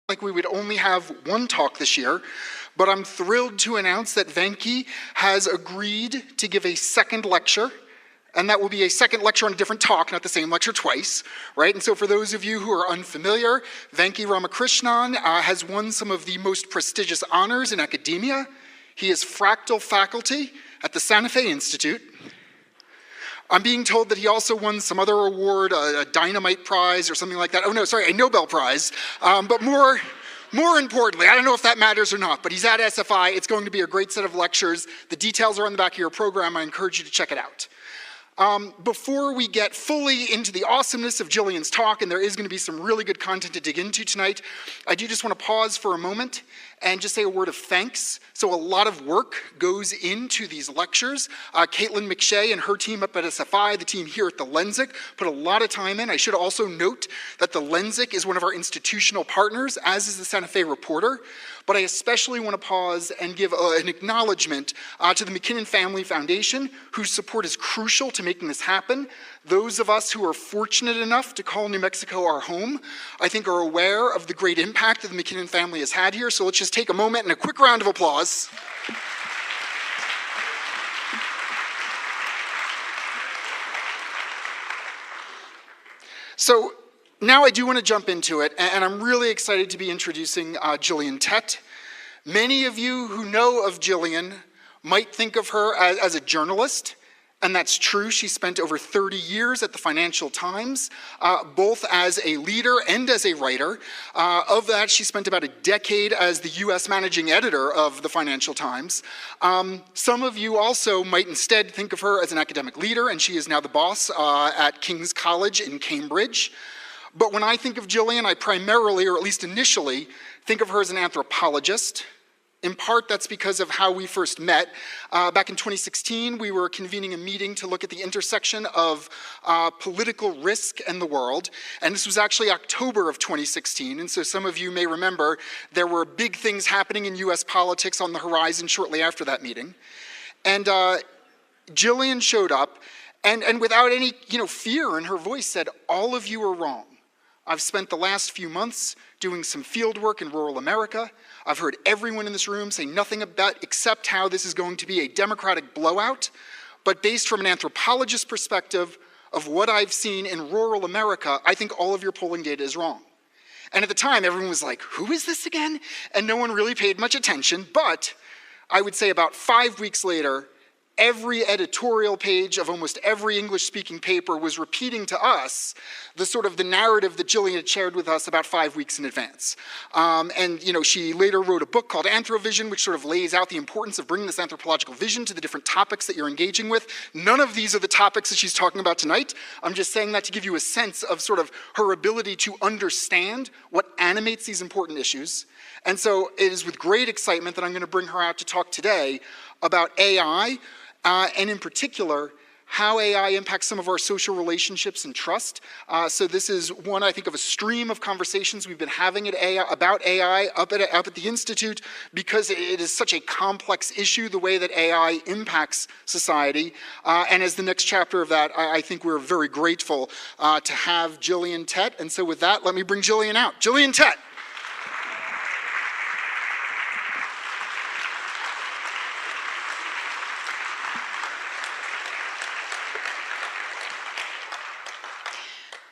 like we would only have one talk this year, but I'm thrilled to announce that Venki has agreed to give a second lecture, and that will be a second lecture on a different talk, not the same lecture twice, right? And so for those of you who are unfamiliar, Venki Ramakrishnan has won some of the most prestigious honors in academia. He is fractal faculty at the Santa Fe Institute. I'm being told that he also won some other award, a Dynamite Prize or something like that. Oh no, sorry, a Nobel Prize. But more importantly, I don't know if that matters or not, but he's at SFI. It's going to be a great set of lectures. The details are on the back of your program. I encourage you to check it out. Before we get fully into the awesomeness of Jillian's talk, and there is going to be some really good content to dig into tonight, I do just want to pause for a moment and just say a word of thanks. So a lot of work goes into these lectures. Caitlin McShay and her team up at SFI, the team here at the Lensic, put a lot of time in. I should also note that the Lensic is one of our institutional partners, as is the Santa Fe Reporter. But I especially want to pause and give an acknowledgement to the McKinnon Family Foundation, whose support is crucial to making this happen. Those of us who are fortunate enough to call New Mexico our home, I think are aware of the great impact that the McKinnon family has had here. So let's just take a moment and a quick round of applause. So now I do want to jump into it, and I'm really excited to be introducing Jillian Tett. Many of you who know of Jillian might think of her as a journalist, and that's true. She spent over 30 years at the Financial Times, both as a leader and as a writer. Of that, she spent about a decade as the US managing editor of the Financial Times. Some of you also might instead think of her as an academic leader, and she is now the boss at King's College in Cambridge. But when I think of Jillian, I primarily, or at least initially, think of her as an anthropologist. In part, that's because of how we first met. Back in 2016, we were convening a meeting to look at the intersection of political risk and the world. And this was actually October of 2016. And so some of you may remember there were big things happening in US politics on the horizon shortly after that meeting. And Jillian showed up and without any fear in her voice said, "All of you are wrong. I've spent the last few months doing some field work in rural America. I've heard everyone in this room say nothing about except how this is going to be a Democratic blowout. But based from an anthropologist perspective of what I've seen in rural America, I think all of your polling data is wrong." And at the time, everyone was like, "Who is this again?" And no one really paid much attention. But I would say about 5 weeks later, every editorial page of almost every English-speaking paper was repeating to us the narrative that Jillian had shared with us about 5 weeks in advance. She later wrote a book called Anthrovision, which sort of lays out the importance of bringing this anthropological vision to the different topics that you're engaging with. None of these are the topics that she's talking about tonight. I'm just saying that to give you a sense of sort of her ability to understand what animates these important issues. And so it is with great excitement that I'm going to bring her out to talk today about AI, and in particular, how AI impacts some of our social relationships and trust. So this is one, I think, of a stream of conversations we've been having about AI up at the Institute, because it is such a complex issue, the way that AI impacts society. And as the next chapter of that, I think we're very grateful to have Jillian Tett. And so with that, let me bring Jillian out. Jillian Tett.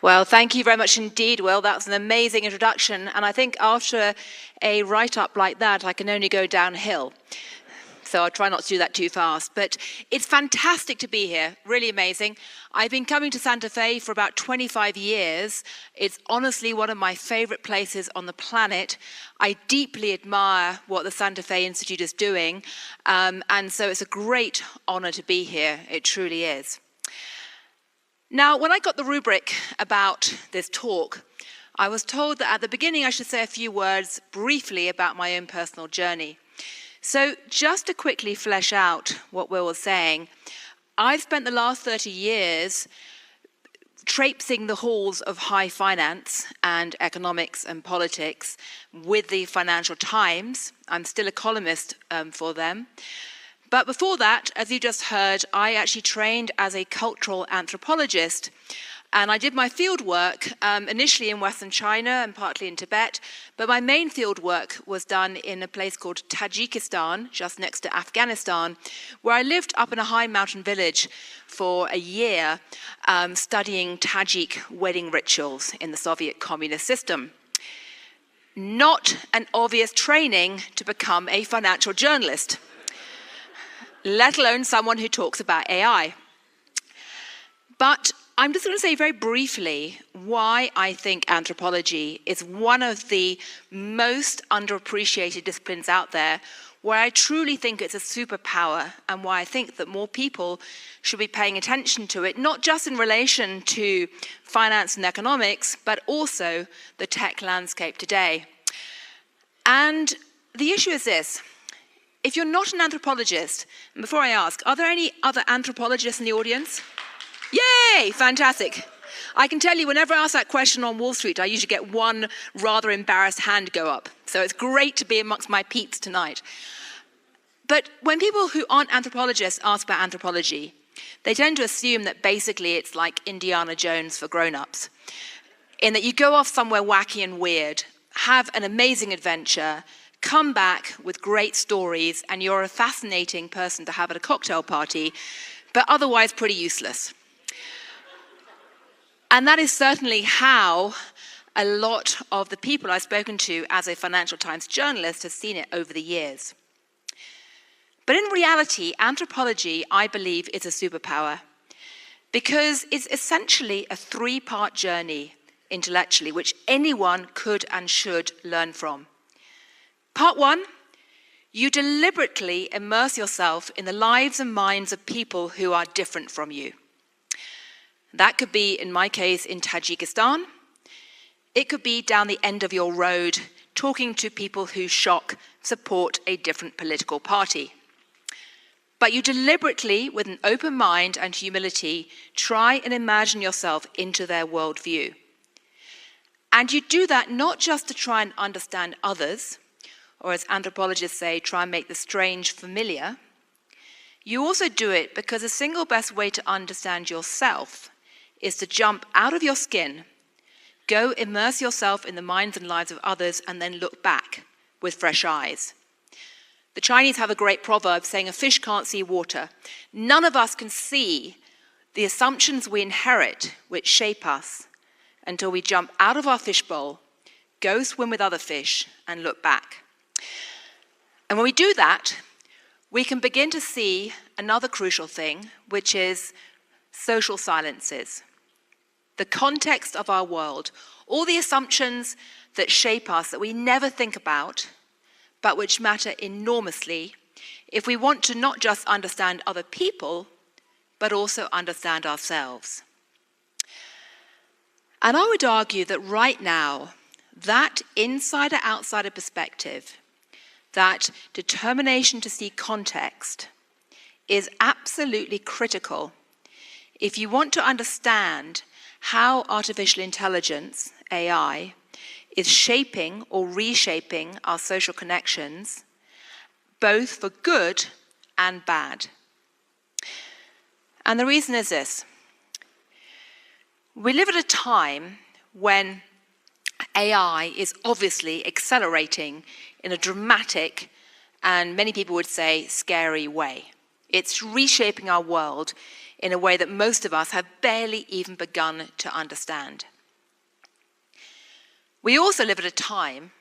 Well, thank you very much indeed, Will. That's an amazing introduction. And I think after a write-up like that, I can only go downhill. So I'll try not to do that too fast. But it's fantastic to be here, really amazing. I've been coming to Santa Fe for about 25 years. It's honestly one of my favorite places on the planet. I deeply admire what the Santa Fe Institute is doing. And so it's a great honor to be here. It truly is. Now, when I got the rubric about this talk, I was told that at the beginning I should say a few words briefly about my own personal journey. So just to quickly flesh out what Will was saying, I've spent the last 30 years traipsing the halls of high finance and economics and politics with the Financial Times. I'm still a columnist for them. But before that, as you just heard, I actually trained as a cultural anthropologist And I did my field work initially in Western China and partly in Tibet, but my main field work was done in a place called Tajikistan, just next to Afghanistan, where I lived up in a high mountain village for a year studying Tajik wedding rituals in the Soviet communist system. Not an obvious training to become a financial journalist, let alone someone who talks about AI. But I'm just going to say very briefly why I think anthropology is one of the most underappreciated disciplines out there, where I truly think it's a superpower, and why I think that more people should be paying attention to it, not just in relation to finance and economics, but also the tech landscape today. And the issue is this. If you're not an anthropologist, and before I ask, are there any other anthropologists in the audience? Yay, fantastic. I can tell you, whenever I ask that question on Wall Street, I usually get one rather embarrassed hand go up. So it's great to be amongst my peeps tonight. But when people who aren't anthropologists ask about anthropology, they tend to assume that basically it's like Indiana Jones for grown-ups, in that you go off somewhere wacky and weird, have an amazing adventure, come back with great stories, and you're a fascinating person to have at a cocktail party, but otherwise pretty useless. And that is certainly how a lot of the people I've spoken to as a Financial Times journalist have seen it over the years. But in reality, anthropology, I believe, is a superpower because it's essentially a three-part journey intellectually, which anyone could and should learn from. Part one, you deliberately immerse yourself in the lives and minds of people who are different from you. That could be, in my case, in Tajikistan. It could be down the end of your road, talking to people who support a different political party. But you deliberately, with an open mind and humility, try and imagine yourself into their worldview. And you do that not just to try and understand others, or as anthropologists say, try and make the strange familiar. You also do it because the single best way to understand yourself is to jump out of your skin, go immerse yourself in the minds and lives of others, and then look back with fresh eyes. The Chinese have a great proverb saying a fish can't see water. None of us can see the assumptions we inherit which shape us until we jump out of our fishbowl, go swim with other fish, and look back. And when we do that, we can begin to see another crucial thing, which is social silences. The context of our world, all the assumptions that shape us that we never think about, but which matter enormously if we want to not just understand other people, but also understand ourselves. And I would argue that right now, that insider-outsider perspective, that determination to see context, is absolutely critical if you want to understand how artificial intelligence, AI, is shaping or reshaping our social connections, both for good and bad. And the reason is this. We live at a time when AI is obviously accelerating in a dramatic and many people would say scary way. It's reshaping our world in a way that most of us have barely even begun to understand. We also live at a time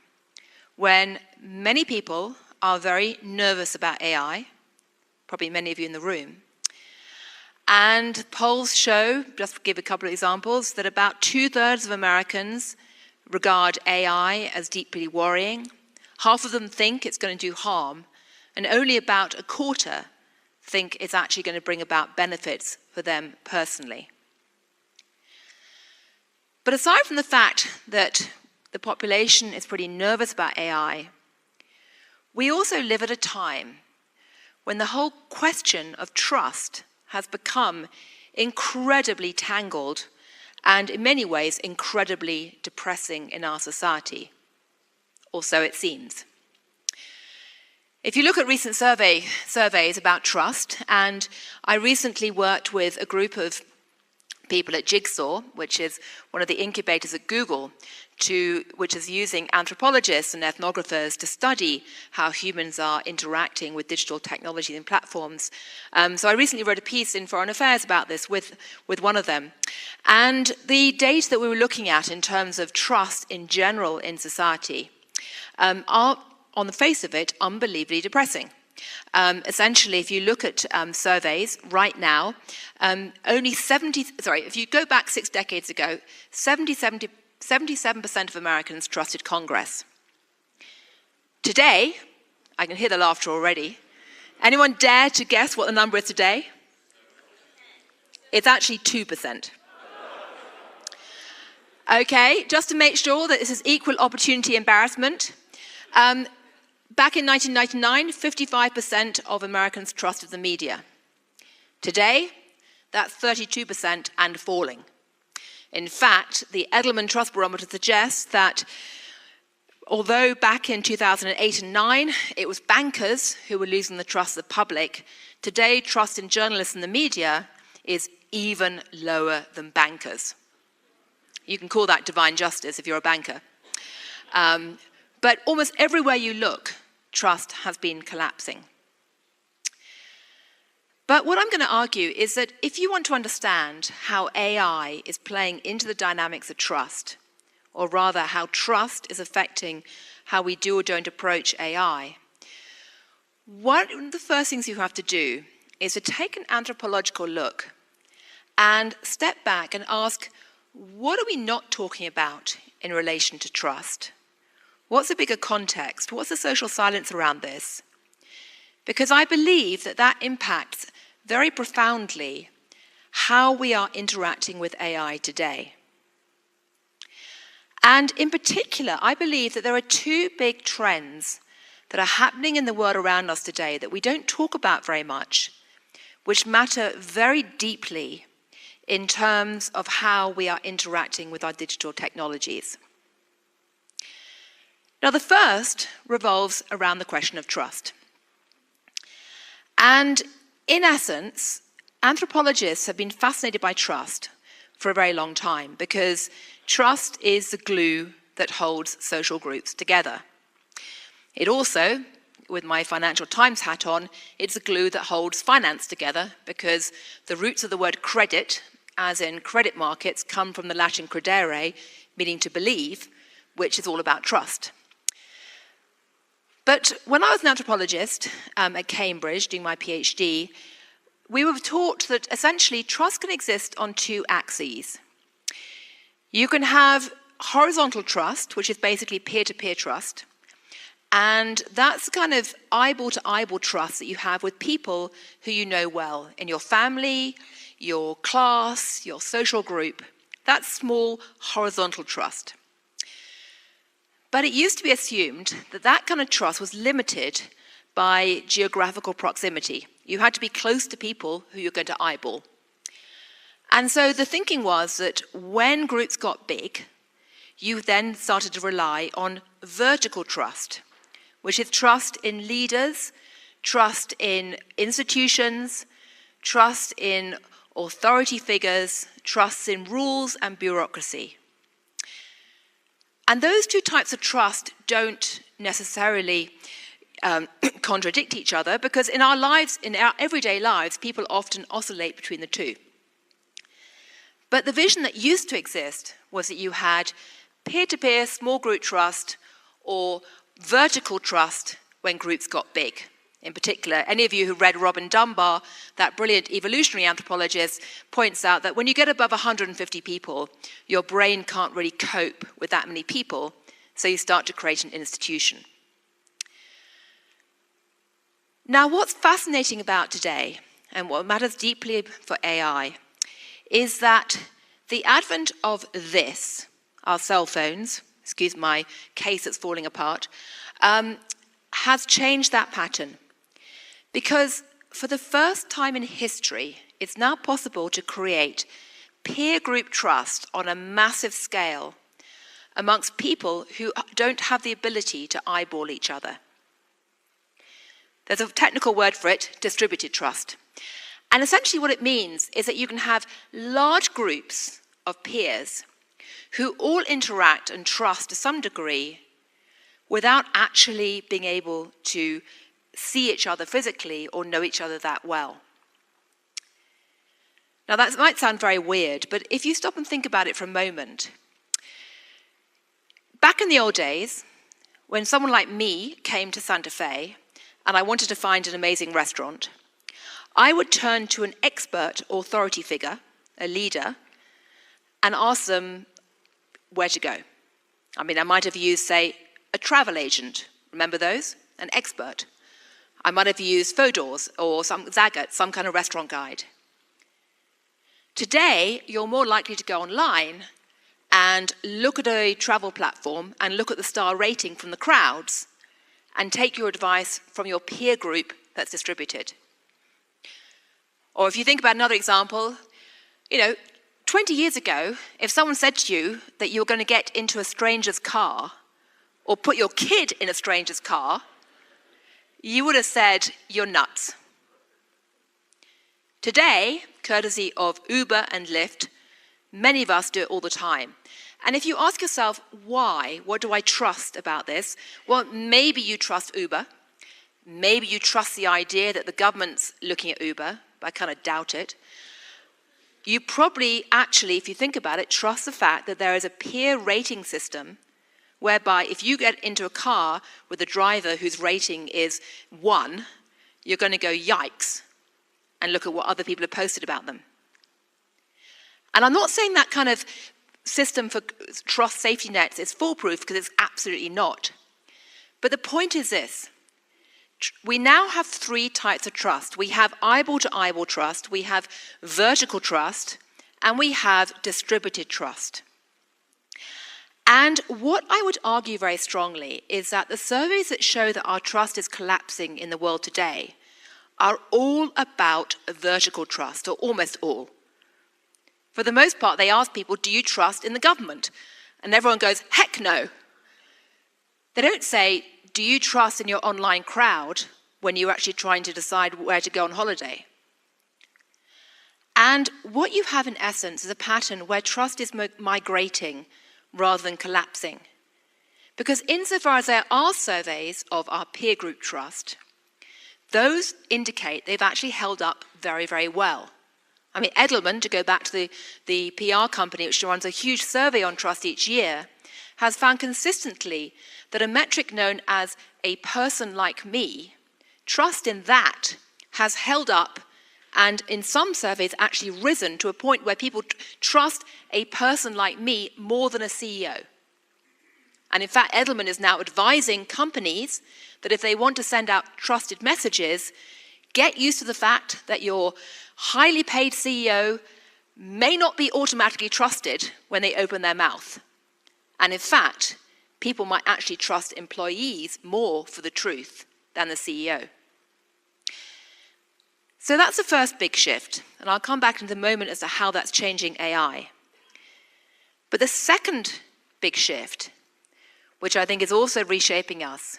when many people are very nervous about AI, probably many of you in the room. And polls show, just to give a couple of examples, that about 2/3 of Americans regard AI as deeply worrying. Half of them think it's going to do harm, and only about a quarter think it's actually going to bring about benefits for them personally. But aside from the fact that the population is pretty nervous about AI, we also live at a time when the whole question of trust has become incredibly tangled and in many ways incredibly depressing in our society. Or so it seems. If you look at recent surveys about trust, and I recently worked with a group of people at Jigsaw, which is one of the incubators at Google, which is using anthropologists and ethnographers to study how humans are interacting with digital technology and platforms. So I recently wrote a piece in Foreign Affairs about this with one of them. And the data that we were looking at in terms of trust in general in society are, on the face of it, unbelievably depressing. Essentially, if you look at surveys right now, if you go back 6 decades ago, 77% of Americans trusted Congress. Today, I can hear the laughter already. Anyone dare to guess what the number is today? It's actually 2%. Okay, just to make sure that this is equal opportunity embarrassment, back in 1999, 55% of Americans trusted the media. Today, that's 32% and falling. In fact, the Edelman Trust Barometer suggests that although back in 2008 and 2009, it was bankers who were losing the trust of the public, today trust in journalists and the media is even lower than bankers. You can call that divine justice if you're a banker. But almost everywhere you look, trust has been collapsing. But what I'm going to argue is that if you want to understand how AI is playing into the dynamics of trust, or rather how trust is affecting how we do or don't approach AI, one of the first things you have to do is to take an anthropological look and step back and ask, what are we not talking about in relation to trust? What's the bigger context? What's the social silence around this? Because I believe that that impacts very profoundly how we are interacting with AI today. And in particular, I believe that there are 2 big trends that are happening in the world around us today that we don't talk about very much, which matter very deeply in terms of how we are interacting with our digital technologies. Now, the first revolves around the question of trust. And in essence, anthropologists have been fascinated by trust for a very long time because trust is the glue that holds social groups together. It also, with my Financial Times hat on, it's the glue that holds finance together because the roots of the word credit, as in credit markets, come from the Latin credere, meaning to believe, which is all about trust. But when I was an anthropologist at Cambridge doing my PhD, we were taught that essentially trust can exist on 2 axes. You can have horizontal trust, which is basically peer-to-peer trust, and that's kind of eyeball-to-eyeball trust that you have with people who you know well, in your family, your class, your social group. That's small horizontal trust. But it used to be assumed that that kind of trust was limited by geographical proximity. You had to be close to people who you're going to eyeball. And so the thinking was that when groups got big, you then started to rely on vertical trust, which is trust in leaders, trust in institutions, trust in authority figures, trust in rules and bureaucracy. And those 2 types of trust don't necessarily contradict each other because in our lives, in our everyday lives, people often oscillate between the 2. But the vision that used to exist was that you had peer-to-peer small group trust or vertical trust when groups got big. In particular, any of you who read Robin Dunbar, that brilliant evolutionary anthropologist, points out that when you get above 150 people, your brain can't really cope with that many people, so you start to create an institution. Now, what's fascinating about today, and what matters deeply for AI, is that the advent of this, our cell phones, excuse my case that's falling apart, has changed that pattern. Because for the first time in history, it's now possible to create peer group trust on a massive scale amongst people who don't have the ability to eyeball each other. There's a technical word for it, distributed trust. And essentially what it means is that you can have large groups of peers who all interact and trust to some degree without actually being able to see each other physically or know each other that well. Now that might sound very weird, but if you stop and think about it for a moment, back in the old days, when someone like me came to Santa Fe and I wanted to find an amazing restaurant, I would turn to an expert authority figure, a leader, and ask them where to go. I mean, I might have used, say, a travel agent. Remember those? An expert. I might have used Fodor's or Zagat, some kind of restaurant guide. Today, you're more likely to go online and look at a travel platform and look at the star rating from the crowds and take your advice from your peer group that's distributed. Or if you think about another example, 20 years ago, if someone said to you that you were going to get into a stranger's car or put your kid in a stranger's car, you would have said, you're nuts. Today, courtesy of Uber and Lyft, many of us do it all the time. And if you ask yourself, why? What do I trust about this? Well, maybe you trust Uber. Maybe you trust the idea that the government's looking at Uber, but I kind of doubt it. You probably actually, if you think about it, trust the fact that there is a peer rating system whereby if you get into a car with a driver whose rating is 1, you're going to go, yikes, and look at what other people have posted about them. And I'm not saying that kind of system for trust safety nets is foolproof, because it's absolutely not. But the point is this. We now have 3 types of trust. We have eyeball-to-eyeball trust, we have vertical trust, and we have distributed trust. And what I would argue very strongly is that the surveys that show that our trust is collapsing in the world today are all about vertical trust, or almost all. For the most part, they ask people, do you trust in the government? And everyone goes, heck no. They don't say, do you trust in your online crowd when you're actually trying to decide where to go on holiday? And what you have in essence is a pattern where trust is migrating rather than collapsing. Because insofar as there are surveys of our peer group trust, those indicate they've actually held up very, very well. I mean, Edelman, to go back to the PR company which runs a huge survey on trust each year, has found consistently that a metric known as a person like me, trust in that has held up and in some surveys actually risen to a point where people trust a person like me more than a CEO. And in fact, Edelman is now advising companies that if they want to send out trusted messages, get used to the fact that your highly paid CEO may not be automatically trusted when they open their mouth. And in fact, people might actually trust employees more for the truth than the CEO. So that's the first big shift, and I'll come back in a moment as to how that's changing AI. But the second big shift, which I think is also reshaping us,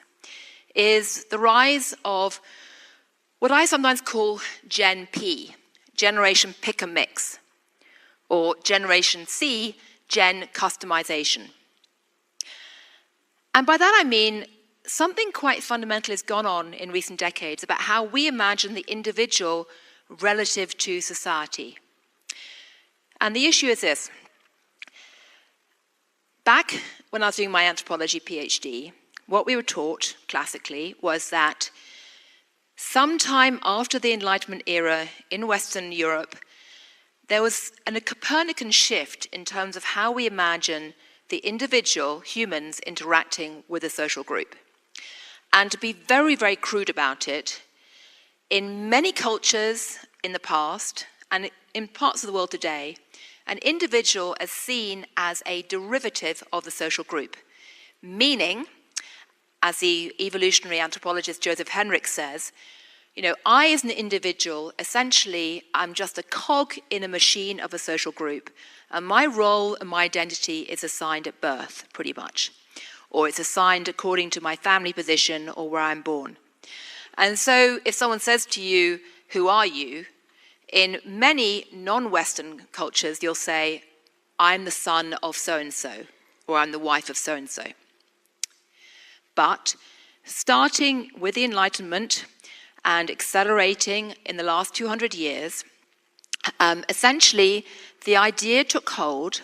is the rise of what I sometimes call Gen P, Generation Pick and Mix, or Generation C, Gen Customization. And by that I mean something quite fundamental has gone on in recent decades about how we imagine the individual relative to society. And the issue is this. Back when I was doing my anthropology PhD, what we were taught classically was that sometime after the Enlightenment era in Western Europe, there was a Copernican shift in terms of how we imagine the individual, humans, interacting with a social group. And to be very, very crude about it, in many cultures in the past, and in parts of the world today, an individual is seen as a derivative of the social group, meaning, as the evolutionary anthropologist Joseph Henrich says, I as an individual, essentially, I'm just a cog in a machine of a social group, and my role and my identity is assigned at birth, pretty much, or it's assigned according to my family position or where I'm born. And so if someone says to you, who are you? In many non-Western cultures, you'll say, I'm the son of so-and-so, or I'm the wife of so-and-so. But starting with the Enlightenment and accelerating in the last 200 years, essentially the idea took hold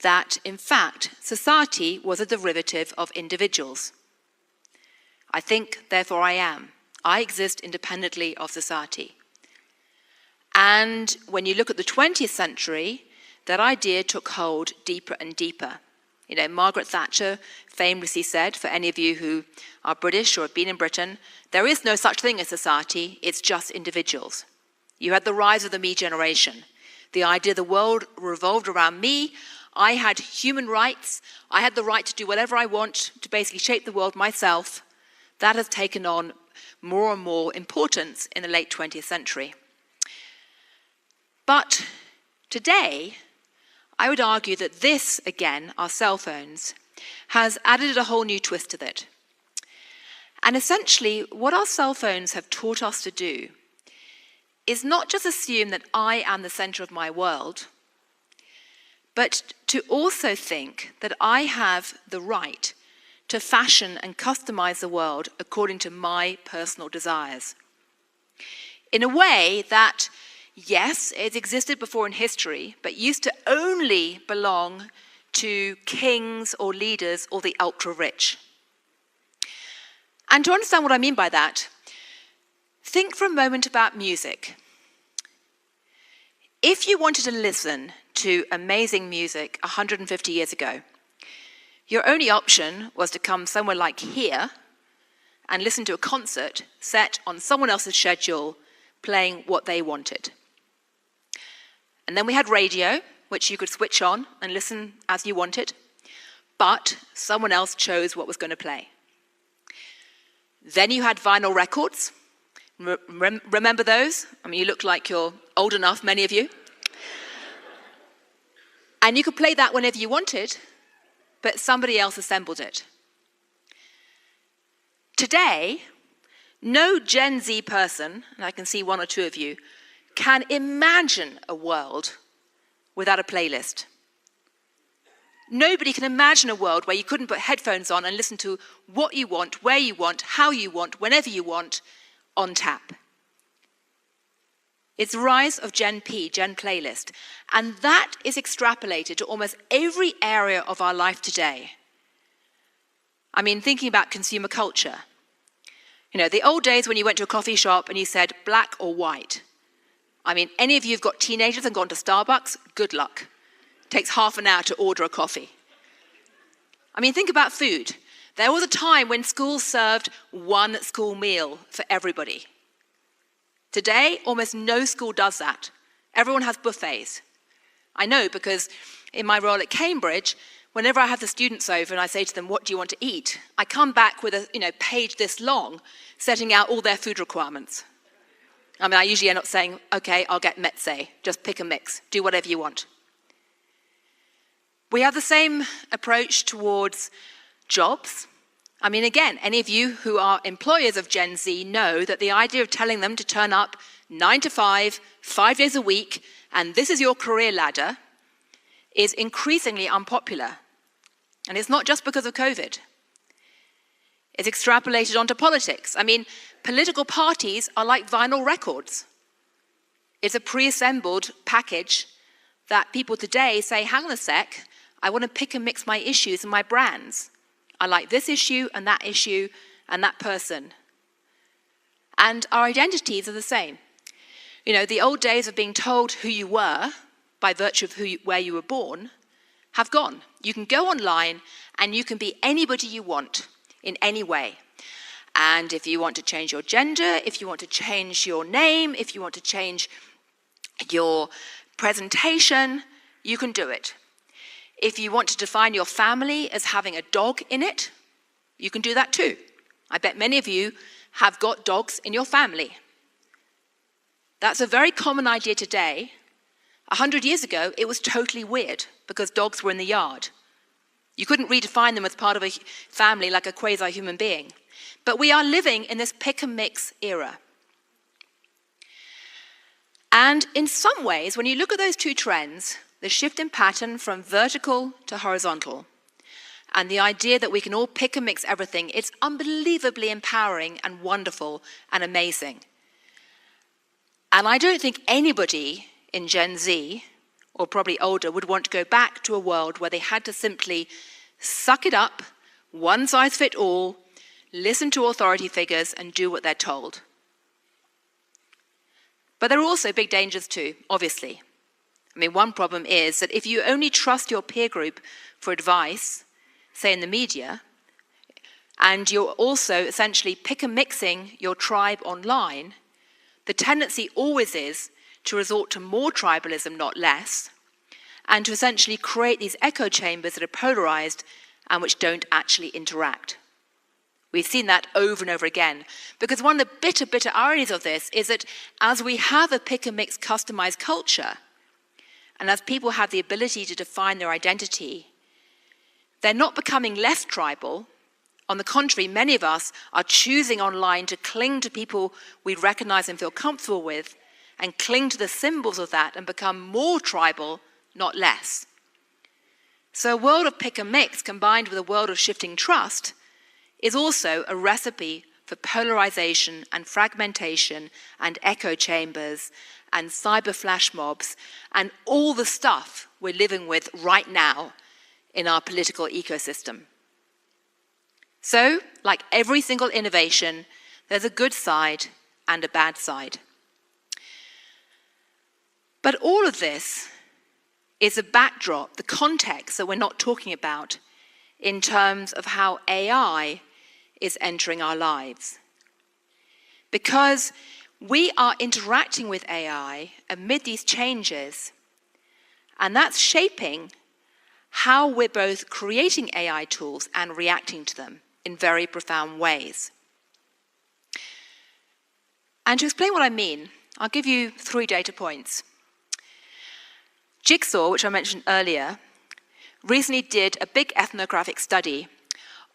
that, in fact, society was a derivative of individuals. I think, therefore I am. I exist independently of society. And when you look at the 20th century, that idea took hold deeper and deeper. You know, Margaret Thatcher famously said, for any of you who are British or have been in Britain, there is no such thing as society, it's just individuals. You had the rise of the me generation. The idea the world revolved around me. I had human rights. I had the right to do whatever I want, to basically shape the world myself. That has taken on more and more importance in the late 20th century. But today, I would argue that this, again, our cell phones, has added a whole new twist to it. And essentially, what our cell phones have taught us to do is not just assume that I am the center of my world, but to also think that I have the right to fashion and customize the world according to my personal desires. In a way that, yes, it existed before in history, but used to only belong to kings or leaders or the ultra-rich. And to understand what I mean by that, think for a moment about music. If you wanted to listen to amazing music 150 years ago, your only option was to come somewhere like here and listen to a concert set on someone else's schedule, playing what they wanted. And then we had radio, which you could switch on and listen as you wanted, but someone else chose what was going to play. Then you had vinyl records. Remember those? I mean, you look like you're old enough, many of you. And you could play that whenever you wanted, but somebody else assembled it. Today, no Gen Z person, and I can see one or two of you, can imagine a world without a playlist. Nobody can imagine a world where you couldn't put headphones on and listen to what you want, where you want, how you want, whenever you want, on tap. It's the rise of Gen P, Gen Playlist, and that is extrapolated to almost every area of our life today. I mean, thinking about consumer culture. You know, the old days when you went to a coffee shop and you said black or white. I mean, any of you who've got teenagers and gone to Starbucks, good luck. It takes half an hour to order a coffee. I mean, think about food. There was a time when schools served one school meal for everybody. Today, almost no school does that. Everyone has buffets. I know because in my role at Cambridge, whenever I have the students over and I say to them, what do you want to eat? I come back with a page this long, setting out all their food requirements. I mean, I usually end up saying, okay, I'll get mezze, just pick a mix, do whatever you want. We have the same approach towards jobs. I mean, again, any of you who are employers of Gen Z know that the idea of telling them to turn up 9 to 5, 5 days a week, and this is your career ladder, is increasingly unpopular. And it's not just because of COVID. It's extrapolated onto politics. I mean, political parties are like vinyl records. It's a pre-assembled package that people today say, hang on a sec, I want to pick and mix my issues and my brands. I like this issue and that person. And our identities are the same. You know, the old days of being told who you were by virtue of where you were born have gone. You can go online and you can be anybody you want in any way. And if you want to change your gender, if you want to change your name, if you want to change your presentation, you can do it. If you want to define your family as having a dog in it, you can do that too. I bet many of you have got dogs in your family. That's a very common idea today. 100 years ago, it was totally weird because dogs were in the yard. You couldn't redefine them as part of a family like a quasi-human being. But we are living in this pick and mix era. And in some ways, when you look at those two trends, the shift in pattern from vertical to horizontal, and the idea that we can all pick and mix everything, it's unbelievably empowering and wonderful and amazing. And I don't think anybody in Gen Z, or probably older, would want to go back to a world where they had to simply suck it up, one size fit all, listen to authority figures and do what they're told. But there are also big dangers too, obviously. I mean, one problem is that if you only trust your peer group for advice, say in the media, and you're also essentially pick and mixing your tribe online, the tendency always is to resort to more tribalism, not less, and to essentially create these echo chambers that are polarized and which don't actually interact. We've seen that over and over again, because one of the bitter ironies of this is that as we have a pick and mix customized culture, and as people have the ability to define their identity, they're not becoming less tribal. On the contrary, many of us are choosing online to cling to people we recognize and feel comfortable with, and cling to the symbols of that and become more tribal, not less. So a world of pick and mix combined with a world of shifting trust is also a recipe for polarization and fragmentation and echo chambers and cyber flash mobs and all the stuff we're living with right now in our political ecosystem. So, like every single innovation, there's a good side and a bad side. But all of this is a backdrop, the context that we're not talking about in terms of how AI is entering our lives. Because we are interacting with AI amid these changes, and that's shaping how we're both creating AI tools and reacting to them in very profound ways. And to explain what I mean, I'll give you 3 data points. Jigsaw, which I mentioned earlier, recently did a big ethnographic study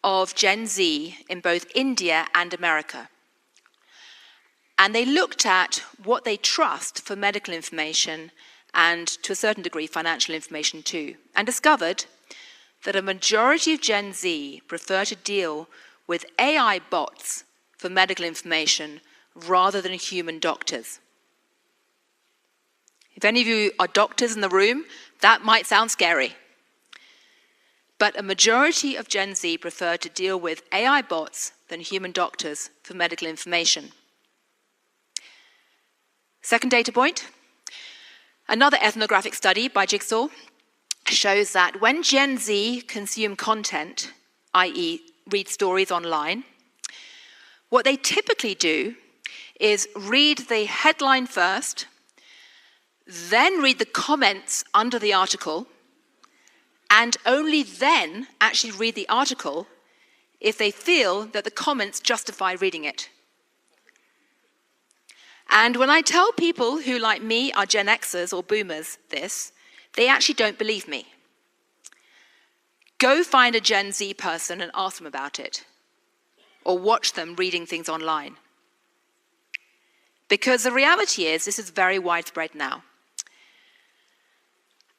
of Gen Z in both India and America. And they looked at what they trust for medical information and, to a certain degree, financial information too, and discovered that a majority of Gen Z prefer to deal with AI bots for medical information rather than human doctors. If any of you are doctors in the room, that might sound scary. But a majority of Gen Z prefer to deal with AI bots than human doctors for medical information. Second data point, another ethnographic study by Jigsaw shows that when Gen Z consume content, i.e. read stories online, what they typically do is read the headline first, then read the comments under the article, and only then actually read the article if they feel that the comments justify reading it. And when I tell people who, like me, are Gen Xers or Boomers this, they actually don't believe me. Go find a Gen Z person and ask them about it, or watch them reading things online. Because the reality is, this is very widespread now.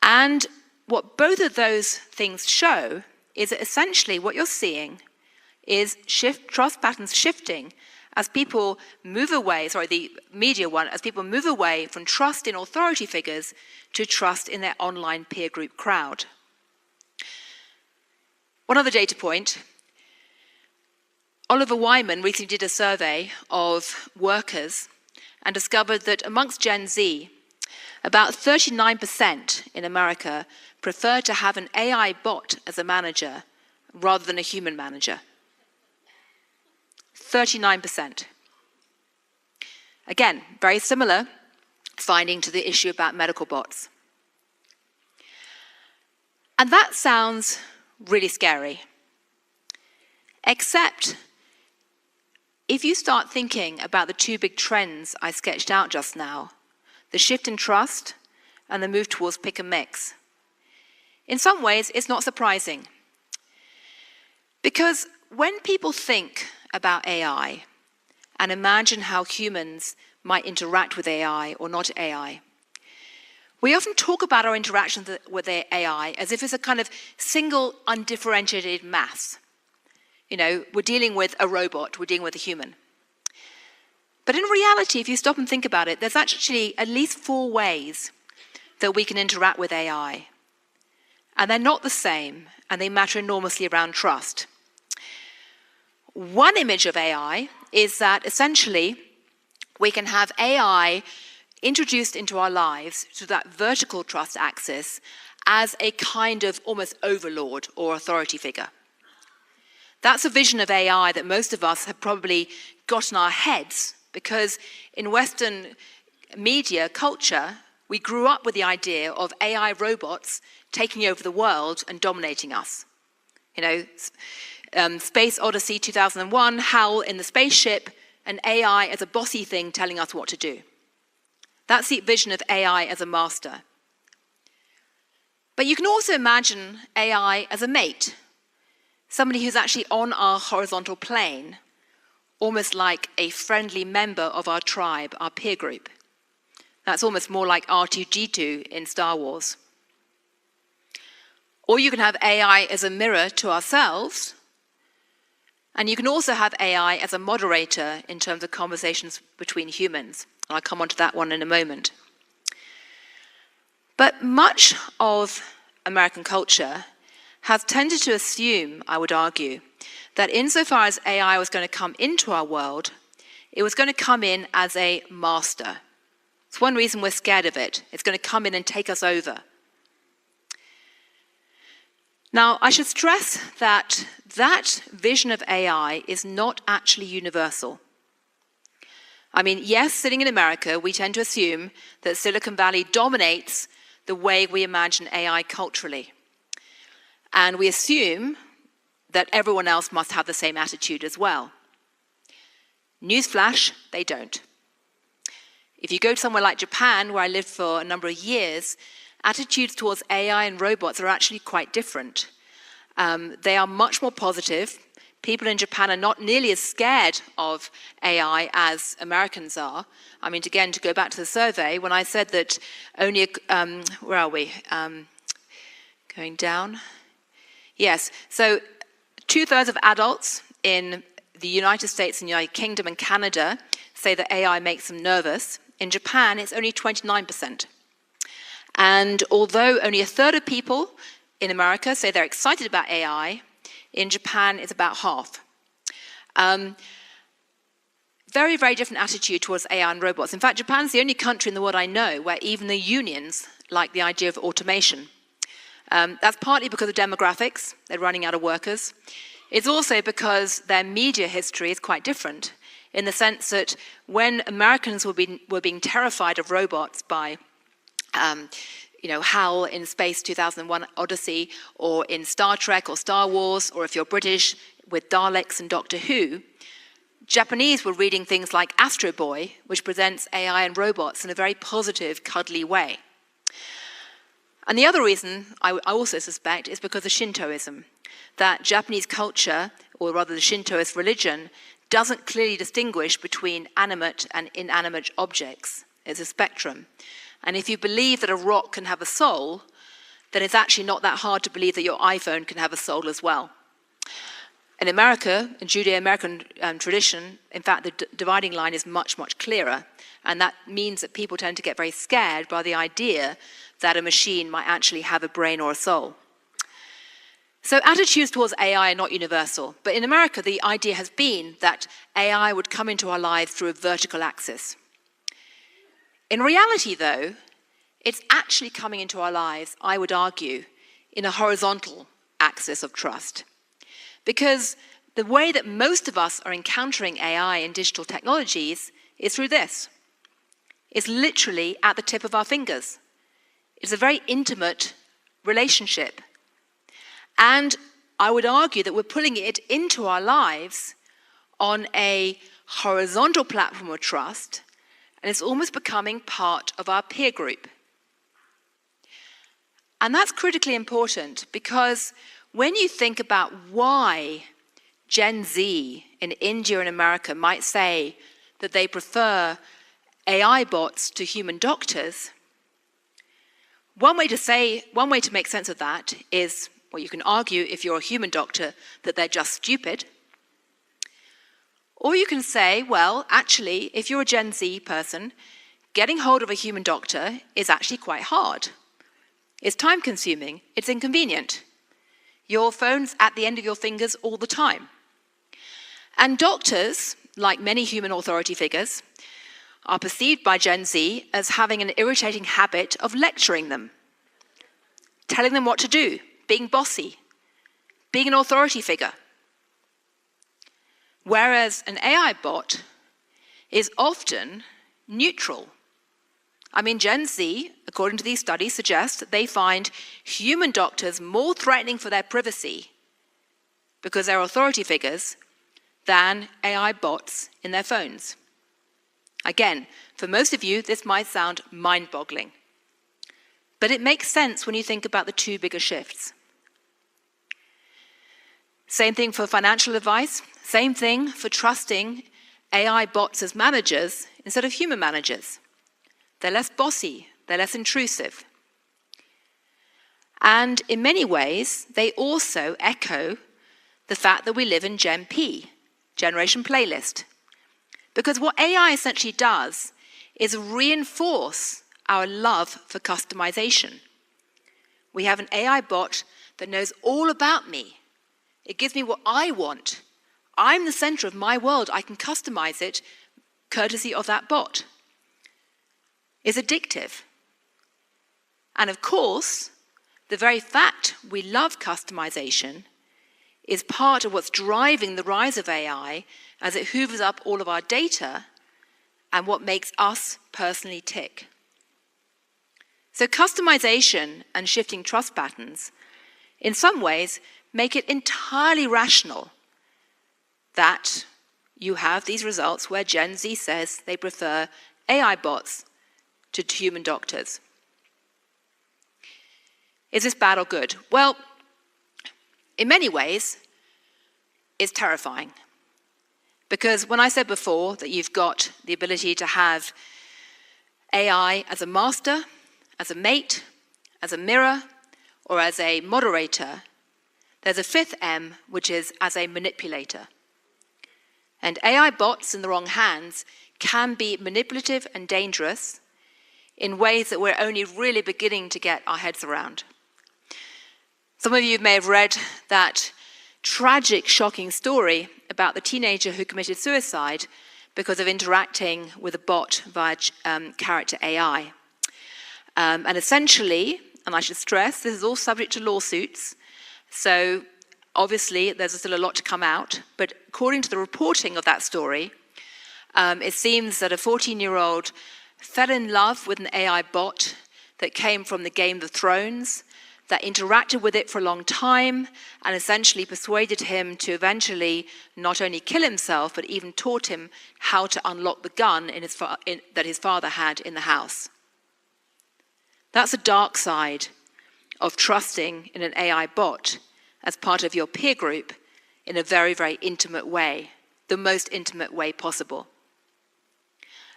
And what both of those things show is that essentially what you're seeing is trust patterns shifting as people move away, the media one, as people move away from trust in authority figures to trust in their online peer group crowd. One other data point, Oliver Wyman recently did a survey of workers and discovered that amongst Gen Z, about 39% in America prefer to have an AI bot as a manager rather than a human manager. 39%. Again, very similar finding to the issue about medical bots. And that sounds really scary. Except if you start thinking about the 2 big trends I sketched out just now, the shift in trust and the move towards pick and mix, in some ways it's not surprising. Because when people think about AI and imagine how humans might interact with AI or not AI. We often talk about our interactions with AI as if it's a kind of single, undifferentiated mass. You know, we're dealing with a robot, we're dealing with a human. But in reality, if you stop and think about it, there's actually at least 4 ways that we can interact with AI. And they're not the same, and they matter enormously around trust. One image of AI is that essentially we can have AI introduced into our lives to that vertical trust axis as a kind of almost overlord or authority figure. That's a vision of AI that most of us have probably got in our heads, because in Western media culture, we grew up with the idea of AI robots taking over the world and dominating us. You know, Space Odyssey 2001, Hal in the spaceship, and AI as a bossy thing telling us what to do. That's the vision of AI as a master. But you can also imagine AI as a mate, somebody who's actually on our horizontal plane, almost like a friendly member of our tribe, our peer group. That's almost more like R2-D2 in Star Wars. Or you can have AI as a mirror to ourselves, and you can also have AI as a moderator in terms of conversations between humans. And I'll come on to that one in a moment. But much of American culture has tended to assume, I would argue, that insofar as AI was going to come into our world, it was going to come in as a master. It's one reason we're scared of it. It's going to come in and take us over. Now, I should stress that that vision of AI is not actually universal. I mean, yes, sitting in America, we tend to assume that Silicon Valley dominates the way we imagine AI culturally. And we assume that everyone else must have the same attitude as well. Newsflash, they don't. If you go to somewhere like Japan, where I lived for a number of years, attitudes towards AI and robots are actually quite different. They are much more positive. People in Japan are not nearly as scared of AI as Americans are. I mean, again, to go back to the survey, when I said that only, where are we? Going down. Yes, so 2/3 of adults in the United States and United Kingdom and Canada say that AI makes them nervous. In Japan, it's only 29%. And although only 1/3 of people in America say they're excited about AI, in Japan it's about half. Very, very different attitude towards AI and robots. In fact, Japan's the only country in the world I know where even the unions like the idea of automation. That's partly because of demographics. They're running out of workers. It's also because their media history is quite different, in the sense that when Americans were being terrified of robots by HAL in Space 2001 Odyssey, or in Star Trek or Star Wars, or if you're British, with Daleks and Doctor Who, Japanese were reading things like Astro Boy, which presents AI and robots in a very positive, cuddly way. And the other reason, I also suspect, is because of Shintoism, that Japanese culture, or rather the Shintoist religion, doesn't clearly distinguish between animate and inanimate objects. It's a spectrum. And if you believe that a rock can have a soul, then it's actually not that hard to believe that your iPhone can have a soul as well. In America, in Judeo-American tradition, in fact, the dividing line is much, much clearer. And that means that people tend to get very scared by the idea that a machine might actually have a brain or a soul. So attitudes towards AI are not universal. But in America, the idea has been that AI would come into our lives through a vertical axis. In reality, though, it's actually coming into our lives, I would argue, in a horizontal axis of trust. Because the way that most of us are encountering AI and digital technologies is through this. It's literally at the tip of our fingers. It's a very intimate relationship. And I would argue that we're pulling it into our lives on a horizontal platform of trust, and it's almost becoming part of our peer group. And that's critically important, because when you think about why Gen Z in India and America might say that they prefer AI bots to human doctors, one way to make sense of that is, well, you can argue if you're a human doctor that they're just stupid. Or you can say, well, actually, if you're a Gen Z person, getting hold of a human doctor is actually quite hard. It's time-consuming, it's inconvenient. Your phone's at the end of your fingers all the time. And doctors, like many human authority figures, are perceived by Gen Z as having an irritating habit of lecturing them, telling them what to do, being bossy, being an authority figure. Whereas an AI bot is often neutral. I mean, Gen Z, according to these studies, suggest that they find human doctors more threatening for their privacy because they're authority figures than AI bots in their phones. Again, for most of you, this might sound mind-boggling. But it makes sense when you think about the two bigger shifts. Same thing for financial advice. Same thing for trusting AI bots as managers instead of human managers. They're less bossy, they're less intrusive. And in many ways, they also echo the fact that we live in Gen P, Generation Playlist. Because what AI essentially does is reinforce our love for customization. We have an AI bot that knows all about me. It gives me what I want. I'm the center of my world. I can customize it courtesy of that bot. It's addictive. And of course, the very fact we love customization is part of what's driving the rise of AI as it hoovers up all of our data and what makes us personally tick. So customization and shifting trust patterns, in some ways, make it entirely rational that you have these results where Gen Z says they prefer AI bots to human doctors. Is this bad or good? Well, in many ways, it's terrifying. Because when I said before that you've got the ability to have AI as a master, as a mate, as a mirror, or as a moderator, there's a fifth M, which is as a manipulator. And AI bots in the wrong hands can be manipulative and dangerous in ways that we're only really beginning to get our heads around. Some of you may have read that tragic, shocking story about the teenager who committed suicide because of interacting with a bot via character AI. And essentially, and I should stress, this is all subject to lawsuits, so obviously there's still a lot to come out, but according to the reporting of that story, it seems that a 14-year-old fell in love with an AI bot that came from the Game of Thrones, that interacted with it for a long time and essentially persuaded him to eventually not only kill himself, but even taught him how to unlock the gun that his father had in the house. That's a dark side of trusting in an AI bot as part of your peer group in a very, very intimate way, the most intimate way possible.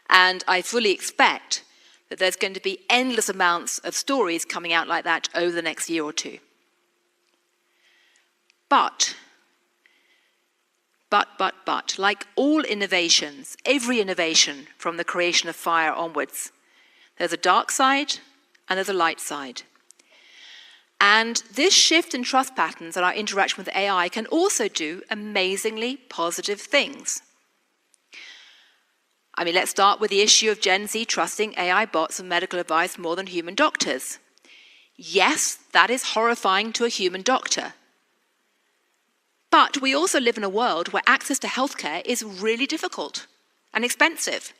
And I fully expect that there's going to be endless amounts of stories coming out like that over the next year or two. But, like all innovations, every innovation from the creation of fire onwards, there's a dark side and there's a light side. And this shift in trust patterns and our interaction with AI can also do amazingly positive things. I mean, let's start with the issue of Gen Z trusting AI bots and medical advice more than human doctors. Yes, that is horrifying to a human doctor. But we also live in a world where access to healthcare is really difficult and expensive.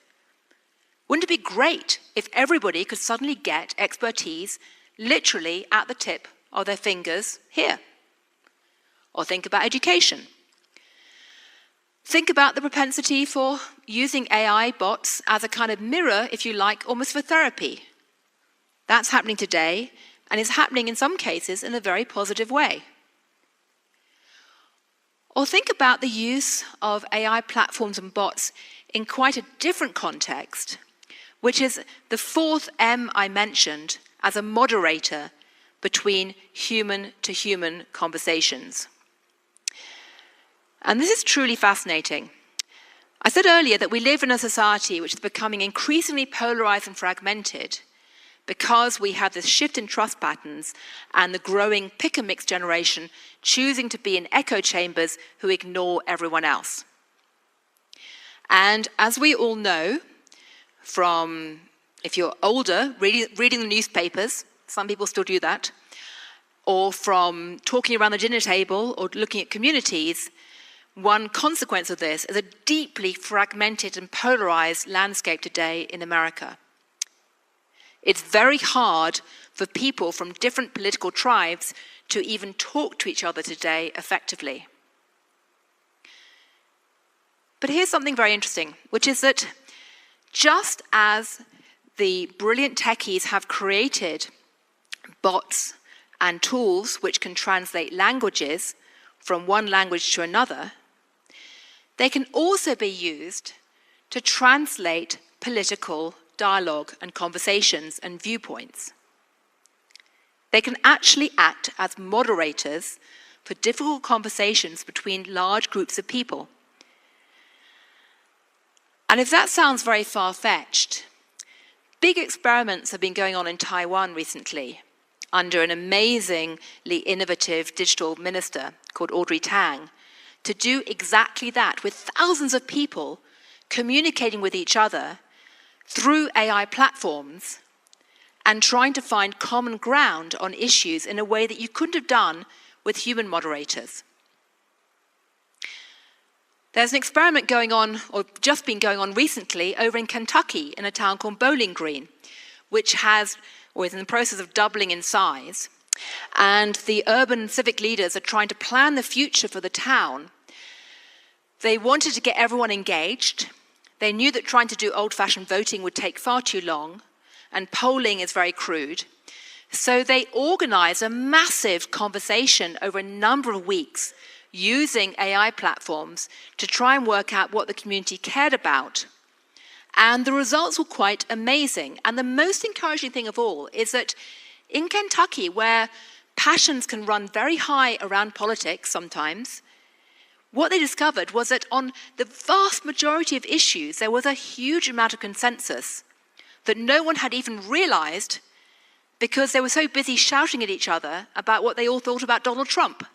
Wouldn't it be great if everybody could suddenly get expertise literally at the tip of their fingers here? Or think about education. Think about the propensity for using AI bots as a kind of mirror, if you like, almost for therapy. That's happening today, and it's happening in some cases in a very positive way. Or think about the use of AI platforms and bots in quite a different context, which is the fourth M I mentioned as a moderator between human-to-human conversations. And this is truly fascinating. I said earlier that we live in a society which is becoming increasingly polarized and fragmented because we have this shift in trust patterns and the growing pick-and-mix generation choosing to be in echo chambers who ignore everyone else. And as we all know, from, if you're older, reading the newspapers, some people still do that, or from talking around the dinner table or looking at communities, one consequence of this is a deeply fragmented and polarized landscape today in America. It's very hard for people from different political tribes to even talk to each other today effectively. But here's something very interesting, which is that just as the brilliant techies have created bots and tools which can translate languages from one language to another, they can also be used to translate political dialogue and conversations and viewpoints. They can actually act as moderators for difficult conversations between large groups of people. And if that sounds very far-fetched, big experiments have been going on in Taiwan recently under an amazingly innovative digital minister called Audrey Tang to do exactly that with thousands of people communicating with each other through AI platforms and trying to find common ground on issues in a way that you couldn't have done with human moderators. There's an experiment going on, or just been going on recently, over in Kentucky in a town called Bowling Green, which has, or is in the process of doubling in size. And the urban civic leaders are trying to plan the future for the town. They wanted to get everyone engaged. They knew that trying to do old-fashioned voting would take far too long, and polling is very crude. So they organized a massive conversation over a number of weeks using AI platforms to try and work out what the community cared about. And the results were quite amazing. And the most encouraging thing of all is that in Kentucky, where passions can run very high around politics sometimes, what they discovered was that on the vast majority of issues, there was a huge amount of consensus that no one had even realized because they were so busy shouting at each other about what they all thought about Donald Trump.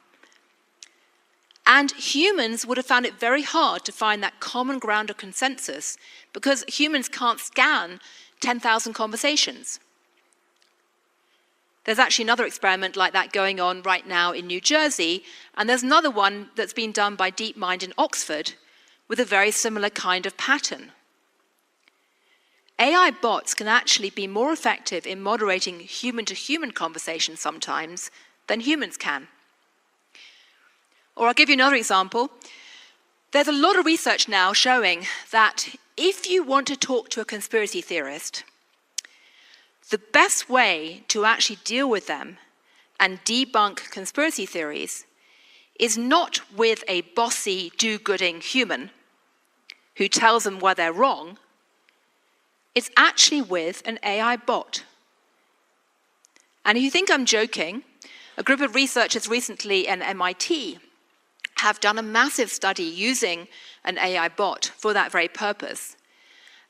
And humans would have found it very hard to find that common ground of consensus because humans can't scan 10,000 conversations. There's actually another experiment like that going on right now in New Jersey, and there's another one that's been done by DeepMind in Oxford with a very similar kind of pattern. AI bots can actually be more effective in moderating human-to-human conversations sometimes than humans can. Or I'll give you another example. There's a lot of research now showing that if you want to talk to a conspiracy theorist, the best way to actually deal with them and debunk conspiracy theories is not with a bossy, do-gooding human who tells them why they're wrong. It's actually with an AI bot. And if you think I'm joking, a group of researchers recently at MIT have done a massive study using an AI bot for that very purpose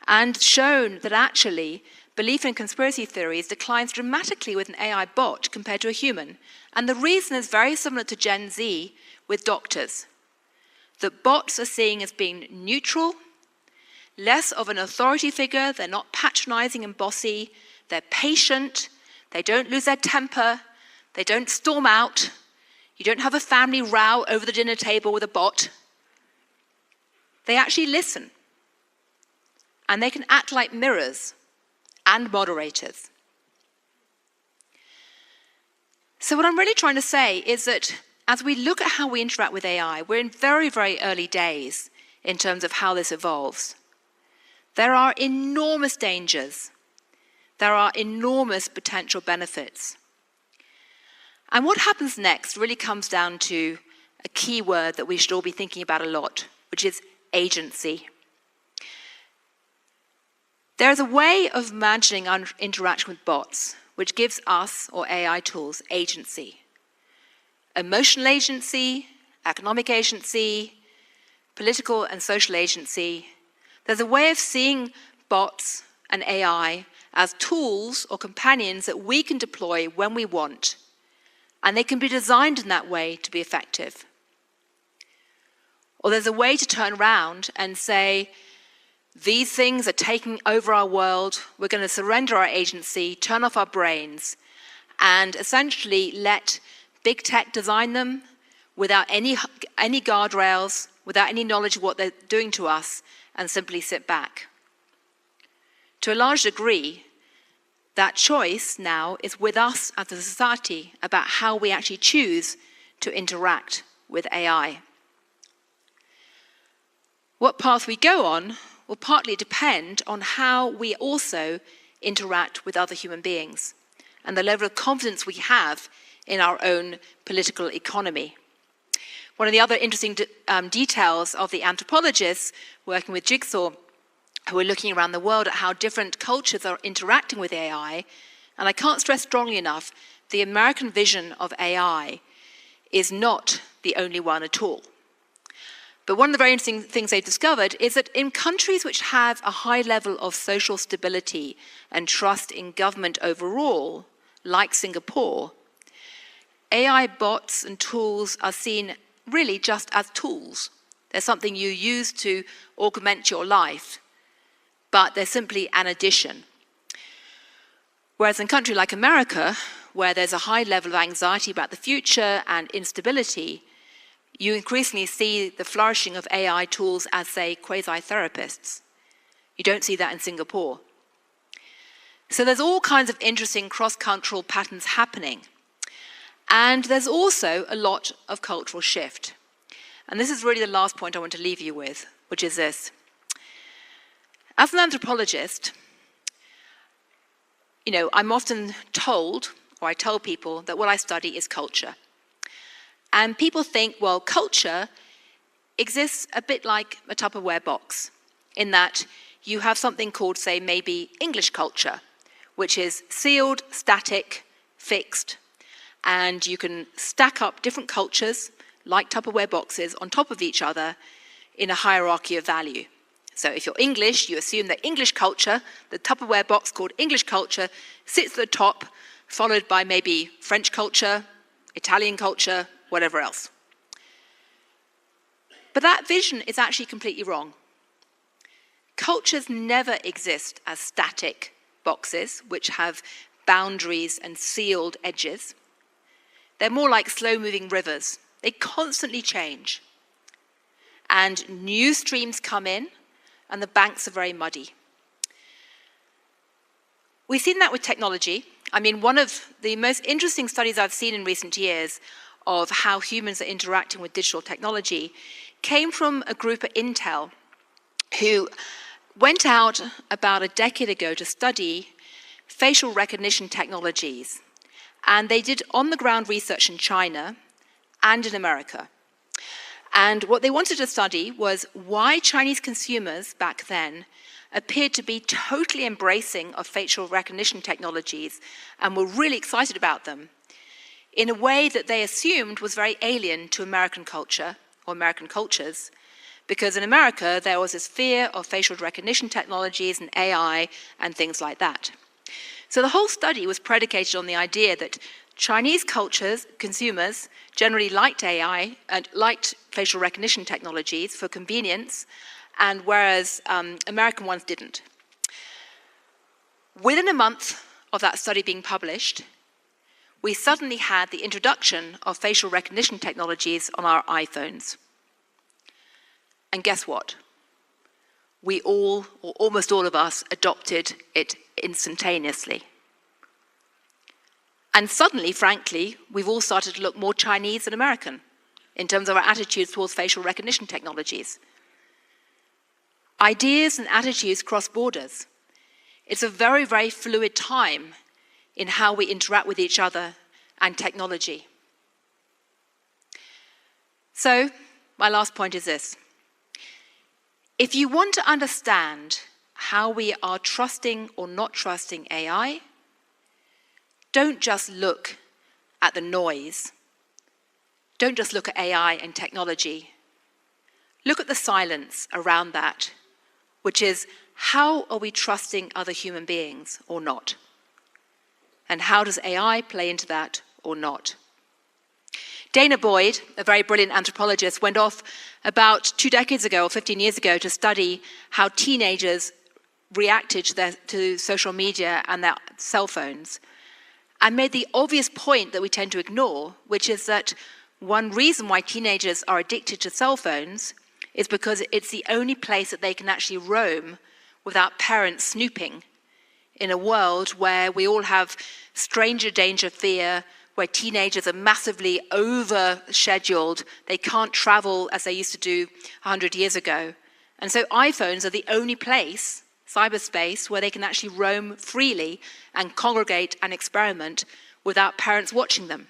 and shown that actually belief in conspiracy theories declines dramatically with an AI bot compared to a human. And the reason is very similar to Gen Z with doctors. That bots are seen as being neutral, less of an authority figure, they're not patronizing and bossy, they're patient, they don't lose their temper, they don't storm out, you don't have a family row over the dinner table with a bot. They actually listen. And they can act like mirrors and moderators. So what I'm really trying to say is that as we look at how we interact with AI, we're in very, very early days in terms of how this evolves. There are enormous dangers. There are enormous potential benefits. And what happens next really comes down to a key word that we should all be thinking about a lot, which is agency. There is a way of managing our interaction with bots which gives us, or AI tools, agency. Emotional agency, economic agency, political and social agency. There's a way of seeing bots and AI as tools or companions that we can deploy when we want, and they can be designed in that way to be effective. Or there's a way to turn around and say, these things are taking over our world, we're going to surrender our agency, turn off our brains, and essentially let big tech design them without any guardrails, without any knowledge of what they're doing to us, and simply sit back. To a large degree, that choice now is with us as a society about how we actually choose to interact with AI. What path we go on will partly depend on how we also interact with other human beings and the level of confidence we have in our own political economy. One of the other interesting details of the anthropologists working with Jigsaw, who are looking around the world at how different cultures are interacting with AI, and I can't stress strongly enough, the American vision of AI is not the only one at all. But one of the very interesting things they've discovered is that in countries which have a high level of social stability and trust in government overall, like Singapore, AI bots and tools are seen really just as tools. They're something you use to augment your life, but they're simply an addition. Whereas in a country like America, where there's a high level of anxiety about the future and instability, you increasingly see the flourishing of AI tools as, say, quasi-therapists. You don't see that in Singapore. So there's all kinds of interesting cross-cultural patterns happening. And there's also a lot of cultural shift. And this is really the last point I want to leave you with, which is this. As an anthropologist, I'm often told, or I tell people, that what I study is culture. And people think, well, culture exists a bit like a Tupperware box, in that you have something called, say, maybe English culture, which is sealed, static, fixed, and you can stack up different cultures, like Tupperware boxes, on top of each other in a hierarchy of value. So if you're English, you assume that English culture, the Tupperware box called English culture, sits at the top, followed by maybe French culture, Italian culture, whatever else. But that vision is actually completely wrong. Cultures never exist as static boxes, which have boundaries and sealed edges. They're more like slow-moving rivers. They constantly change. And new streams come in, and the banks are very muddy. We've seen that with technology. I mean, one of the most interesting studies I've seen in recent years of how humans are interacting with digital technology came from a group at Intel who went out about a decade ago to study facial recognition technologies. And they did on-the-ground research in China and in America. And what they wanted to study was why Chinese consumers back then appeared to be totally embracing of facial recognition technologies and were really excited about them in a way that they assumed was very alien to American culture or American cultures, because in America there was this fear of facial recognition technologies and AI and things like that. So the whole study was predicated on the idea that Chinese consumers generally liked AI and liked facial recognition technologies for convenience, and whereas American ones didn't. Within a month of that study being published, we suddenly had the introduction of facial recognition technologies on our iPhones. And guess what? We all, or almost all of us, adopted it instantaneously. And suddenly, frankly, we've all started to look more Chinese than American in terms of our attitudes towards facial recognition technologies. Ideas and attitudes cross borders. It's a very, very fluid time in how we interact with each other and technology. So, my last point is this. If you want to understand how we are trusting or not trusting AI, don't just look at the noise. Don't just look at AI and technology. Look at the silence around that, which is, how are we trusting other human beings or not? And how does AI play into that or not? Dana Boyd, a very brilliant anthropologist, went off about 2 decades ago or 15 years ago to study how teenagers reacted to social media and their cell phones, and made the obvious point that we tend to ignore, which is that one reason why teenagers are addicted to cell phones is because it's the only place that they can actually roam without parents snooping, in a world where we all have stranger danger fear, where teenagers are massively over-scheduled. They can't travel as they used to do 100 years ago. And so iPhones are the only place, cyberspace, where they can actually roam freely and congregate and experiment without parents watching them.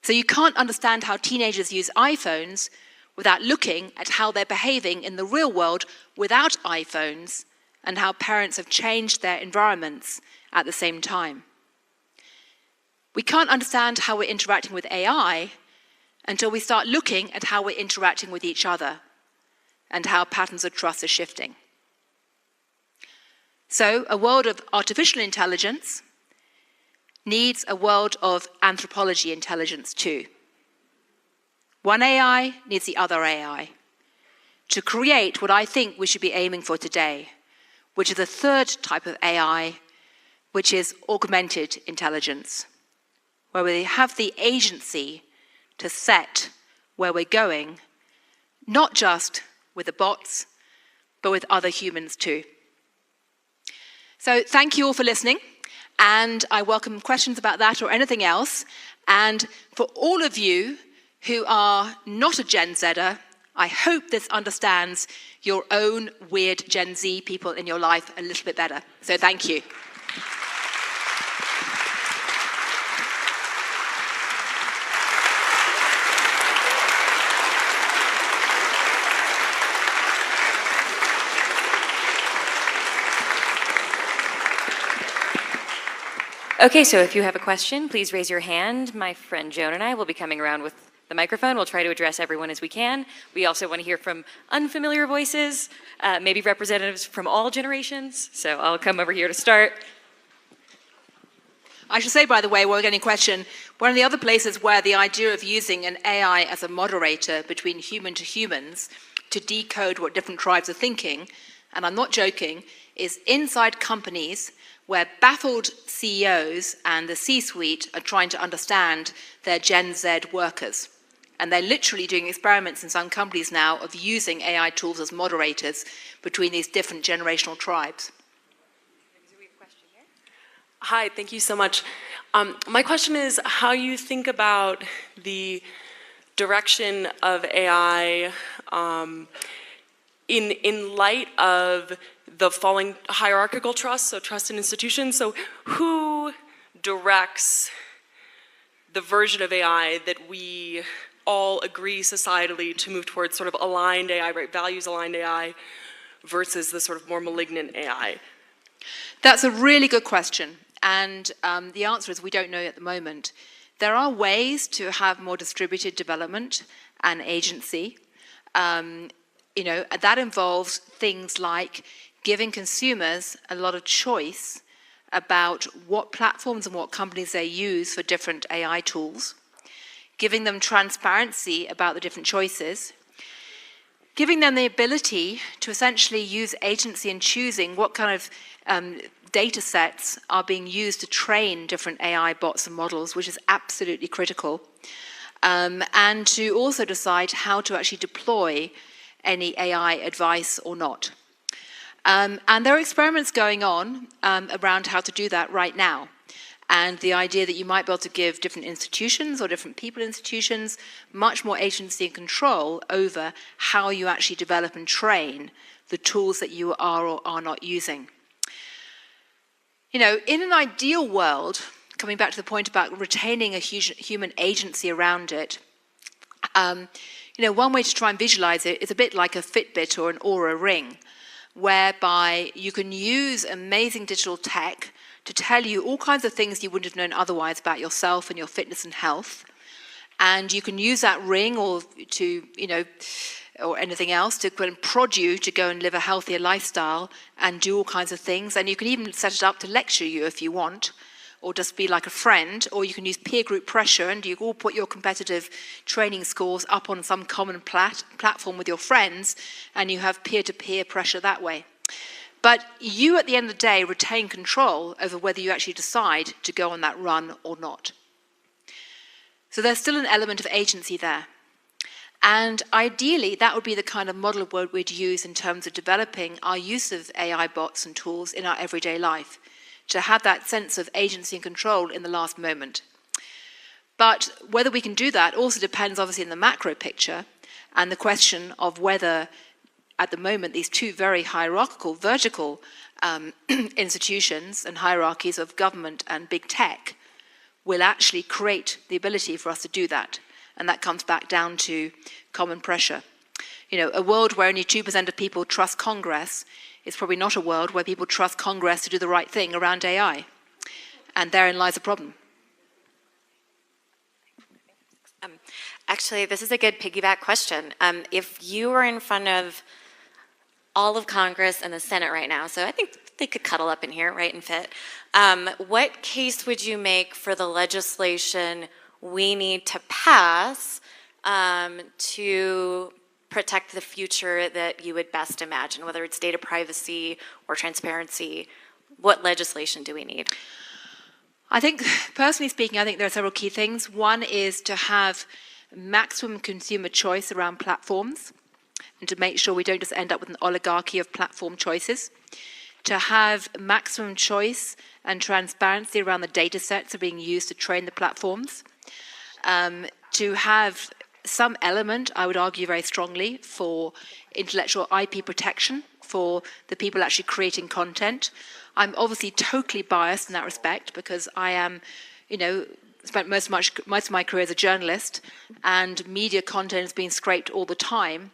So you can't understand how teenagers use iPhones without looking at how they're behaving in the real world without iPhones, and how parents have changed their environments at the same time. We can't understand how we're interacting with AI until we start looking at how we're interacting with each other and how patterns of trust are shifting. So a world of artificial intelligence needs a world of anthropology intelligence too. One AI needs the other AI to create what I think we should be aiming for today, which is a third type of AI, which is augmented intelligence, where we have the agency to set where we're going, not just with the bots, but with other humans too. So thank you all for listening, and I welcome questions about that or anything else. And for all of you who are not a Gen Zer, I hope this understands your own weird Gen Z people in your life a little bit better. So thank you. Okay, so if you have a question, please raise your hand. My friend Joan and I will be coming around with the microphone. We'll try to address everyone as we can. We also want to hear from unfamiliar voices, maybe representatives from all generations. So I'll come over here to start. I should say, by the way, while we're getting a question, one of the other places where the idea of using an AI as a moderator between human to humans to decode what different tribes are thinking, and I'm not joking, is inside companies where baffled CEOs and the C-suite are trying to understand their Gen Z workers. And they're literally doing experiments in some companies now of using AI tools as moderators between these different generational tribes. Hi, thank you so much. My question is how you think about the direction of AI in light of the falling hierarchical trust, so trust in institutions. So who directs the version of AI that we all agree societally to move towards sort of aligned AI, right, values-aligned AI, versus the sort of more malignant AI? That's a really good question. And the answer is we don't know at the moment. There are ways to have more distributed development and agency. That involves things like giving consumers a lot of choice about what platforms and what companies they use for different AI tools, giving them transparency about the different choices, giving them the ability to essentially use agency in choosing what kind of data sets are being used to train different AI bots and models, which is absolutely critical, and to also decide how to actually deploy any AI advice or not. And there are experiments going on around how to do that right now. And the idea that you might be able to give different institutions or different people institutions much more agency and control over how you actually develop and train the tools that you are or are not using. In an ideal world, coming back to the point about retaining a human agency around it, one way to try and visualize it is a bit like a Fitbit or an Oura ring, whereby you can use amazing digital tech to tell you all kinds of things you wouldn't have known otherwise about yourself and your fitness and health. And you can use that ring or to, or anything else to prod you to go and live a healthier lifestyle and do all kinds of things. And you can even set it up to lecture you if you want, or just be like a friend, or you can use peer group pressure and you all put your competitive training scores up on some common platform with your friends, and you have peer-to-peer pressure that way. But you, at the end of the day, retain control over whether you actually decide to go on that run or not. So there's still an element of agency there. And ideally, that would be the kind of model we'd use in terms of developing our use of AI bots and tools in our everyday life, to have that sense of agency and control in the last moment. But whether we can do that also depends, obviously, on the macro picture and the question of whether, at the moment, these two very hierarchical, vertical institutions and hierarchies of government and big tech will actually create the ability for us to do that. And that comes back down to common pressure. A world where only 2% of people trust Congress is probably not a world where people trust Congress to do the right thing around AI. And therein lies a problem. Actually, this is a good piggyback question. If you were in front of all of Congress and the Senate right now, so I think they could cuddle up in here, right, and fit, what case would you make for the legislation we need to pass to protect the future that you would best imagine, whether it's data privacy or transparency? What legislation do we need? I think, personally speaking, I think there are several key things. One is to have maximum consumer choice around platforms and to make sure we don't just end up with an oligarchy of platform choices. To have maximum choice and transparency around the data sets that are being used to train the platforms. To have some element, I would argue very strongly, for intellectual IP protection for the people actually creating content. I'm obviously totally biased in that respect because I am, spent most of my career as a journalist, and media content is being scraped all the time.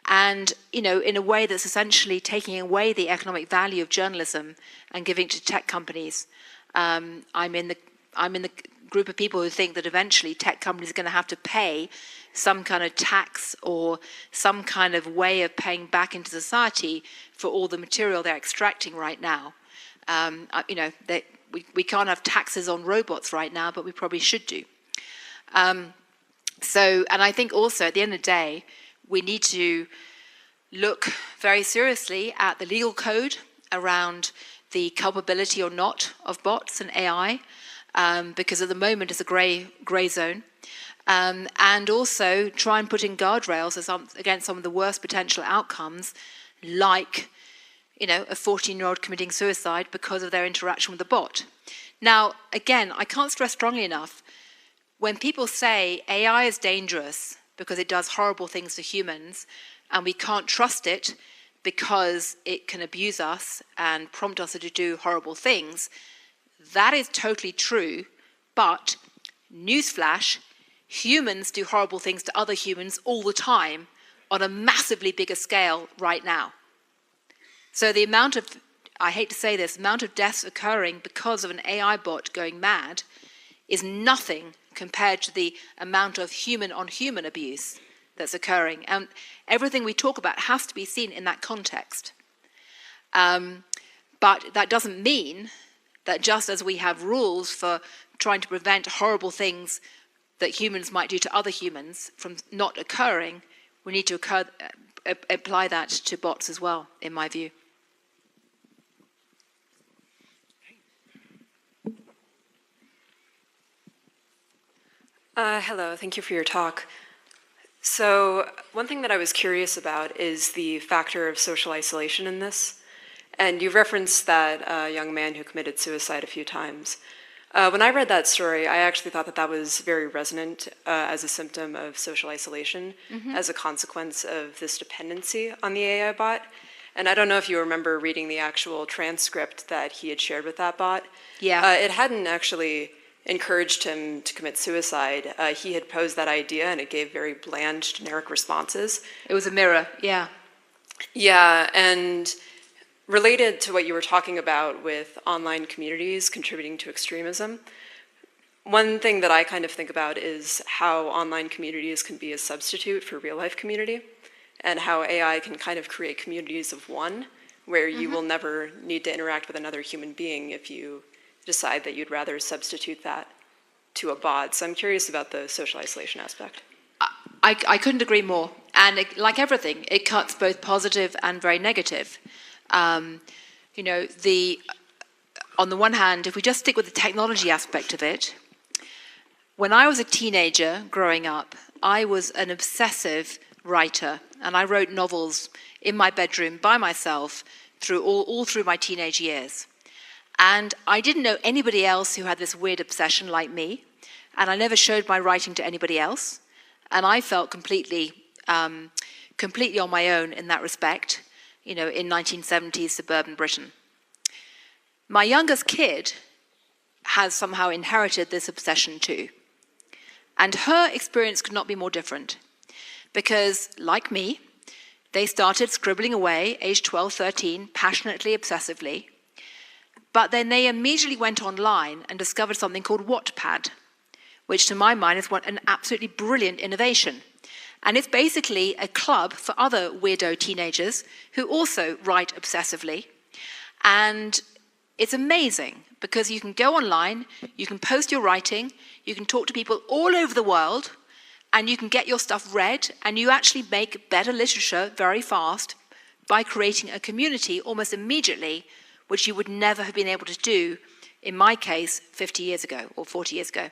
And, in a way that's essentially taking away the economic value of journalism and giving it to tech companies. I'm in the group of people who think that eventually tech companies are going to have to pay some kind of tax or some kind of way of paying back into society for all the material they're extracting right now. We can't have taxes on robots right now, but we probably should do. And I think also at the end of the day, we need to look very seriously at the legal code around the culpability or not of bots and AI, because at the moment it's a grey zone, and also try and put in guardrails against some of the worst potential outcomes, like a 14-year-old committing suicide because of their interaction with the bot. Now, again, I can't stress strongly enough, when people say AI is dangerous because it does horrible things to humans, and we can't trust it because it can abuse us and prompt us to do horrible things, that is totally true, but newsflash, humans do horrible things to other humans all the time on a massively bigger scale right now. So the amount of, I hate to say this, amount of deaths occurring because of an AI bot going mad is nothing compared to the amount of human-on-human abuse that's occurring. And everything we talk about has to be seen in that context. But that doesn't mean that just as we have rules for trying to prevent horrible things that humans might do to other humans from not occurring, we need to apply that to bots as well, in my view. Hello, thank you for your talk. So one thing that I was curious about is the factor of social isolation in this. And you referenced that young man who committed suicide a few times. When I read that story, I actually thought that that was very resonant as a symptom of social isolation, as a consequence of this dependency on the AI bot. And I don't know if you remember reading the actual transcript that he had shared with that bot. Yeah. It hadn't actually encouraged him to commit suicide. He had posed that idea and it gave very bland, generic responses. It was a mirror, yeah. Yeah, and related to what you were talking about with online communities contributing to extremism, one thing that I kind of think about is how online communities can be a substitute for real-life community, and how AI can kind of create communities of one, where you will never need to interact with another human being if you decide that you'd rather substitute that to a bot. So I'm curious about the social isolation aspect. I couldn't agree more. And like everything, it cuts both positive and very negative. You know, on the one hand, if we just stick with the technology aspect of it, when I was a teenager growing up, I was an obsessive writer, and I wrote novels in my bedroom by myself through all through my teenage years. And I didn't know anybody else who had this weird obsession like me, and I never showed my writing to anybody else. And I felt completely on my own in that respect, you know, in 1970s suburban Britain. My youngest kid has somehow inherited this obsession too. And her experience could not be more different. Because, like me, they started scribbling away, age 12, 13, passionately, obsessively. But then they immediately went online and discovered something called Wattpad, which to my mind is an absolutely brilliant innovation. And it's basically a club for other weirdo teenagers who also write obsessively. And it's amazing because you can go online, you can post your writing, you can talk to people all over the world, and you can get your stuff read, and you actually make better literature very fast by creating a community almost immediately, which you would never have been able to do, in my case, 50 years ago or 40 years ago.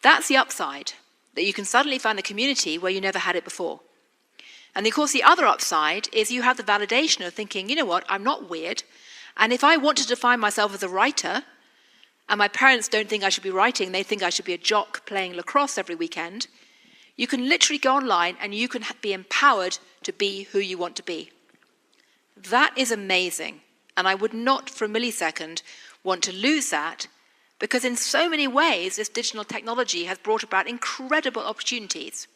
That's the upside, that you can suddenly find a community where you never had it before. And of course, the other upside is you have the validation of thinking, you know what, I'm not weird, and if I want to define myself as a writer, and my parents don't think I should be writing, they think I should be a jock playing lacrosse every weekend, you can literally go online and you can be empowered to be who you want to be. That is amazing, and I would not for a millisecond want to lose that, because in so many ways this digital technology has brought about incredible opportunities.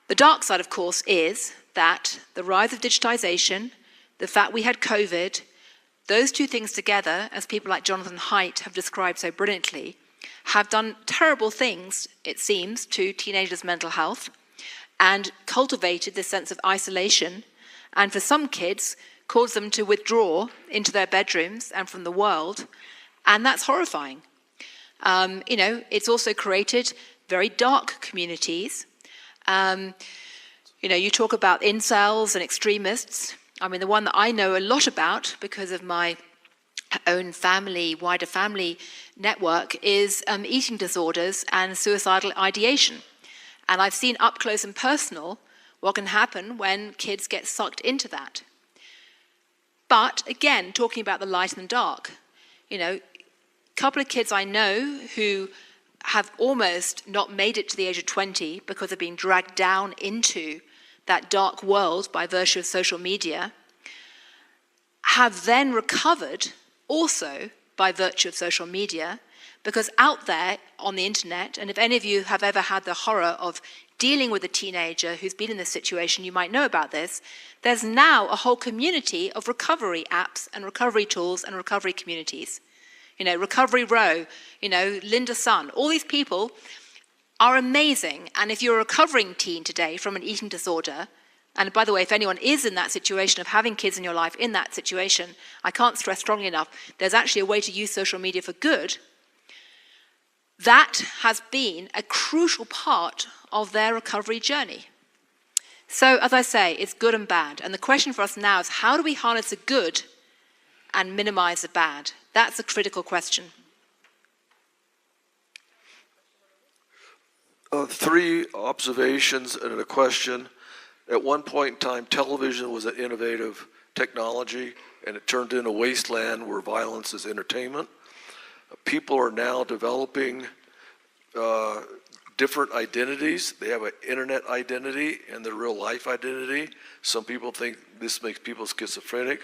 The dark side, of course, is that the rise of digitization, the fact we had COVID, those two things together, as people like Jonathan Haidt have described so brilliantly, have done terrible things, it seems, to teenagers' mental health and cultivated this sense of isolation, and for some kids, caused them to withdraw into their bedrooms and from the world, and that's horrifying. You know, it's also created very dark communities. You know, you talk about incels and extremists. I mean, the one that I know a lot about because of my own family, wider family network, is eating disorders and suicidal ideation. And I've seen up close and personal what can happen when kids get sucked into that. But again, talking about the light and the dark, you know, a couple of kids I know who have almost not made it to the age of 20 because of being dragged down into that dark world by virtue of social media, have then recovered also by virtue of social media, because out there on the internet, and if any of you have ever had the horror of dealing with a teenager who's been in this situation, you might know about this, there's now a whole community of recovery apps and recovery tools and recovery communities. You know, Recovery Row, you know, Linda Sun, all these people are amazing. And if you're a recovering teen today from an eating disorder, and by the way, if anyone is in that situation of having kids in your life in that situation, I can't stress strongly enough, there's actually a way to use social media for good. That has been a crucial part of their recovery journey. So, as I say, it's good and bad. And the question for us now is, how do we harness the good and minimize the bad? That's a critical question. Three observations and a question. At one point in time, television was an innovative technology, and it turned into a wasteland where violence is entertainment. People are now developing different identities. They have an internet identity and their real life identity. Some people think this makes people schizophrenic.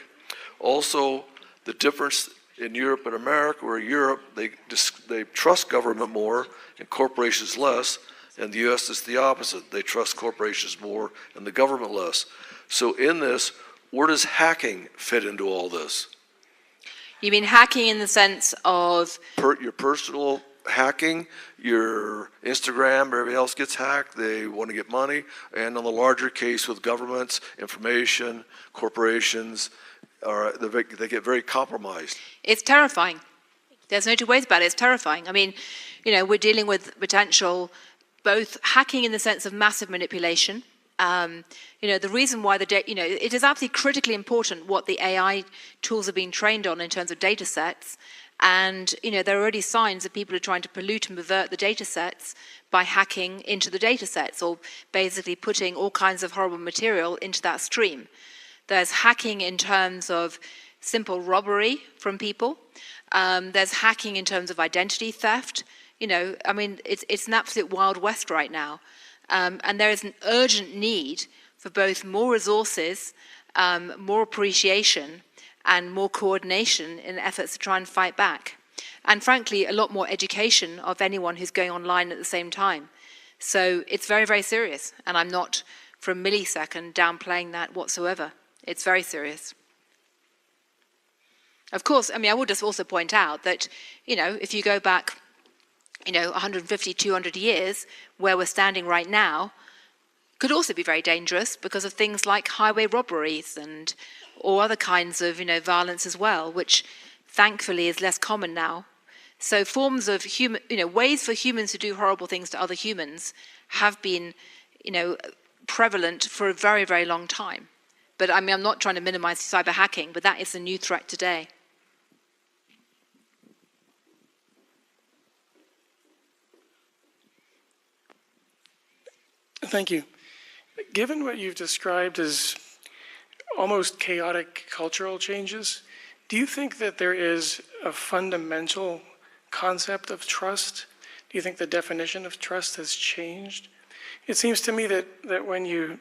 Also, the difference in Europe and America, where Europe, they trust government more and corporations less. In the U.S., it's the opposite. They trust corporations more and the government less. So in this, where does hacking fit into all this? You mean hacking in the sense of Your personal hacking, your Instagram, everybody else gets hacked. They want to get money. And on the larger case with governments, information, corporations, they get very compromised. it's terrifying. There's no two ways about it. It's terrifying. I mean, we're dealing with potential both hacking in the sense of massive manipulation. The reason why it is absolutely critically important what the AI tools are being trained on in terms of data sets. And, there are already signs that people are trying to pollute and pervert the data sets by hacking into the data sets or basically putting all kinds of horrible material into that stream. There's hacking in terms of simple robbery from people. There's hacking in terms of identity theft. It's an absolute Wild West right now. And there is an urgent need for both more resources, more appreciation, and more coordination in efforts to try and fight back. And frankly, a lot more education of anyone who's going online at the same time. So it's very, very serious. And I'm not for a millisecond downplaying that whatsoever. It's very serious. Of course, I will just also point out that, if you go back, 150, 200 years, where we're standing right now, could also be very dangerous because of things like highway robberies or other kinds of, violence as well, which thankfully is less common now. So forms of ways for humans to do horrible things to other humans have been, prevalent for a very, very long time. But I'm not trying to minimize cyber hacking, but that is a new threat today. Thank you. Given what you've described as almost chaotic cultural changes, do you think that there is a fundamental concept of trust? Do you think the definition of trust has changed? It seems to me that when you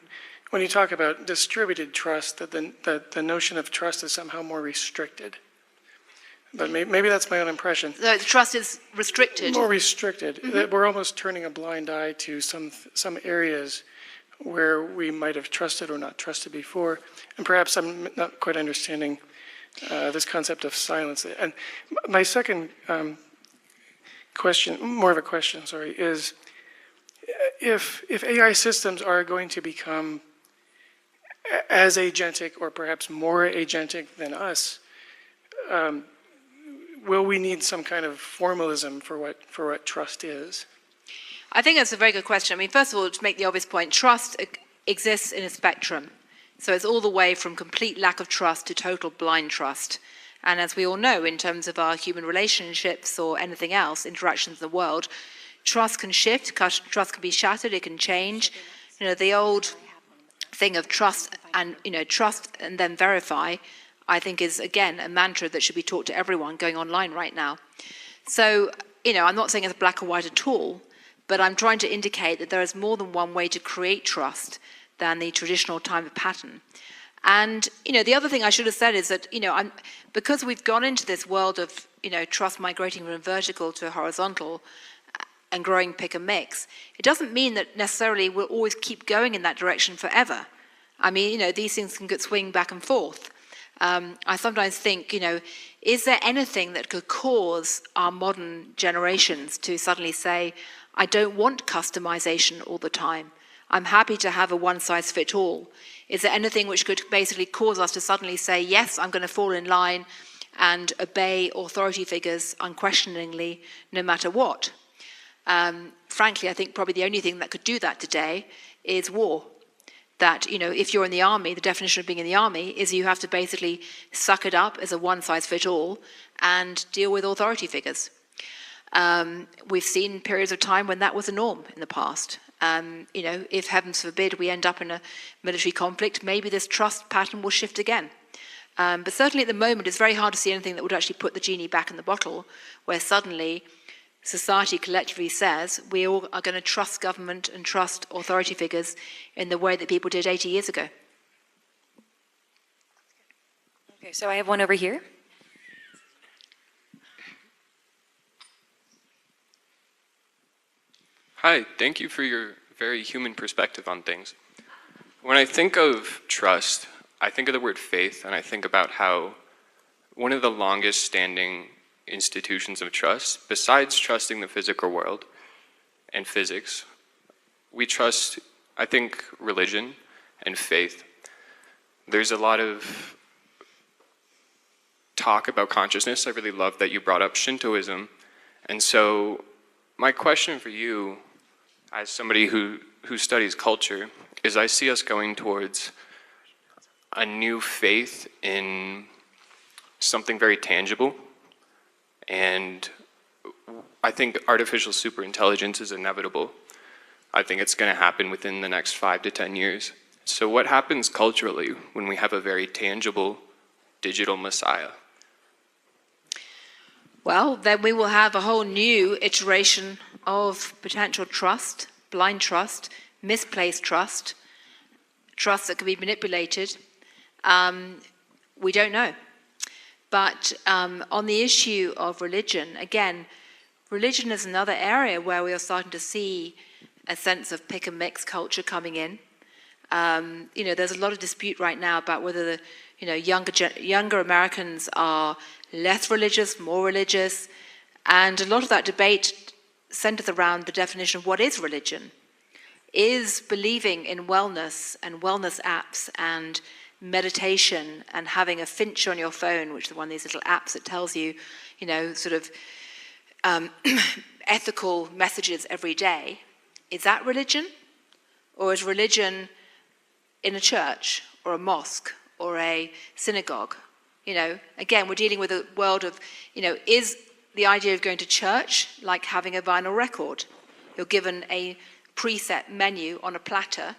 talk about distributed trust, that the notion of trust is somehow more restricted. But maybe that's my own impression. The trust is restricted. More restricted. Mm-hmm. That we're almost turning a blind eye to some areas where we might have trusted or not trusted before. And perhaps I'm not quite understanding this concept of silence. And my second question, more of a question, sorry, is if AI systems are going to become as agentic or perhaps more agentic than us, will we need some kind of formalism for what trust is? I think that's a very good question. First of all, to make the obvious point, trust exists in a spectrum. So it's all the way from complete lack of trust to total blind trust. And as we all know, in terms of our human relationships or anything else, interactions in the world, trust can shift, trust can be shattered, it can change. The old thing of trust and then verify, I think is, again, a mantra that should be taught to everyone going online right now. So, I'm not saying it's black or white at all, but I'm trying to indicate that there is more than one way to create trust than the traditional time of pattern. And, the other thing I should have said is that, because we've gone into this world of, trust migrating from vertical to horizontal and growing pick and mix, it doesn't mean that necessarily we'll always keep going in that direction forever. These things can swing back and forth. I sometimes think, is there anything that could cause our modern generations to suddenly say, I don't want customization all the time. I'm happy to have a one-size-fits-all. Is there anything which could basically cause us to suddenly say, yes, I'm going to fall in line and obey authority figures unquestioningly, no matter what? Frankly, I think probably the only thing that could do that today is war. That, if you're in the army, the definition of being in the army is you have to basically suck it up as a one-size-fits-all and deal with authority figures. We've seen periods of time when that was a norm in the past. If heavens forbid we end up in a military conflict, maybe this trust pattern will shift again. But certainly at the moment, it's very hard to see anything that would actually put the genie back in the bottle, where suddenly society collectively says we all are going to trust government and trust authority figures in the way that people did 80 years ago. Okay, so I have one over here. Hi, thank you for your very human perspective on things. When I think of trust, I think of the word faith, and I think about how one of the longest standing institutions of trust, besides trusting the physical world and physics, we trust, I think, religion and faith. There's a lot of talk about consciousness. I really love that you brought up Shintoism. And so my question for you, as somebody who studies culture, is I see us going towards a new faith in something very tangible. And I think artificial superintelligence is inevitable. I think it's going to happen within the next 5 to 10 years. So what happens culturally when we have a very tangible digital messiah? Well, then we will have a whole new iteration of potential trust, blind trust, misplaced trust, trust that can be manipulated. We don't know. But on the issue of religion, again, religion is another area where we are starting to see a sense of pick and mix culture coming in. There's a lot of dispute right now about whether the younger Americans are less religious, more religious, and a lot of that debate centers around the definition of what is religion. Is believing in wellness and wellness apps and meditation and having a Finch on your phone, which is one of these little apps that tells you, ethical messages every day, is that religion? Or is religion in a church or a mosque or a synagogue? Again, we're dealing with a world of, is the idea of going to church like having a vinyl record? You're given a preset menu on a platter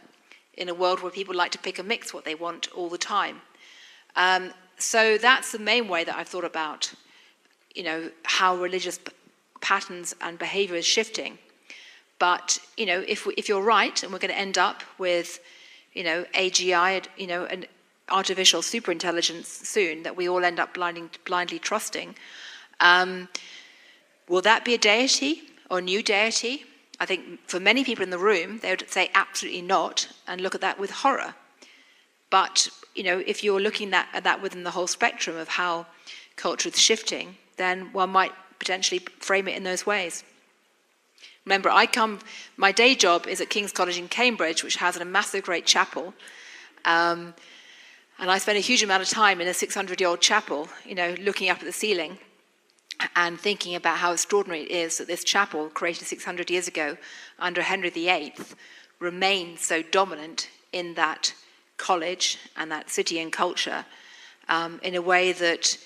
in a world where people like to pick and mix what they want all the time. So that's the main way that I've thought about, how religious patterns and behavior is shifting. But, if you're right, and we're going to end up with, AGI, an artificial superintelligence soon that we all end up blindly trusting, will that be a deity or a new deity? I think for many people in the room, they would say absolutely not and look at that with horror. But, if you're looking at that within the whole spectrum of how culture is shifting, then one might potentially frame it in those ways. Remember, my day job is at King's College in Cambridge, which has a massive great chapel. And I spend a huge amount of time in a 600-year-old chapel, looking up at the ceiling and thinking about how extraordinary it is that this chapel, created 600 years ago under Henry VIII, remains so dominant in that college and that city and culture in a way that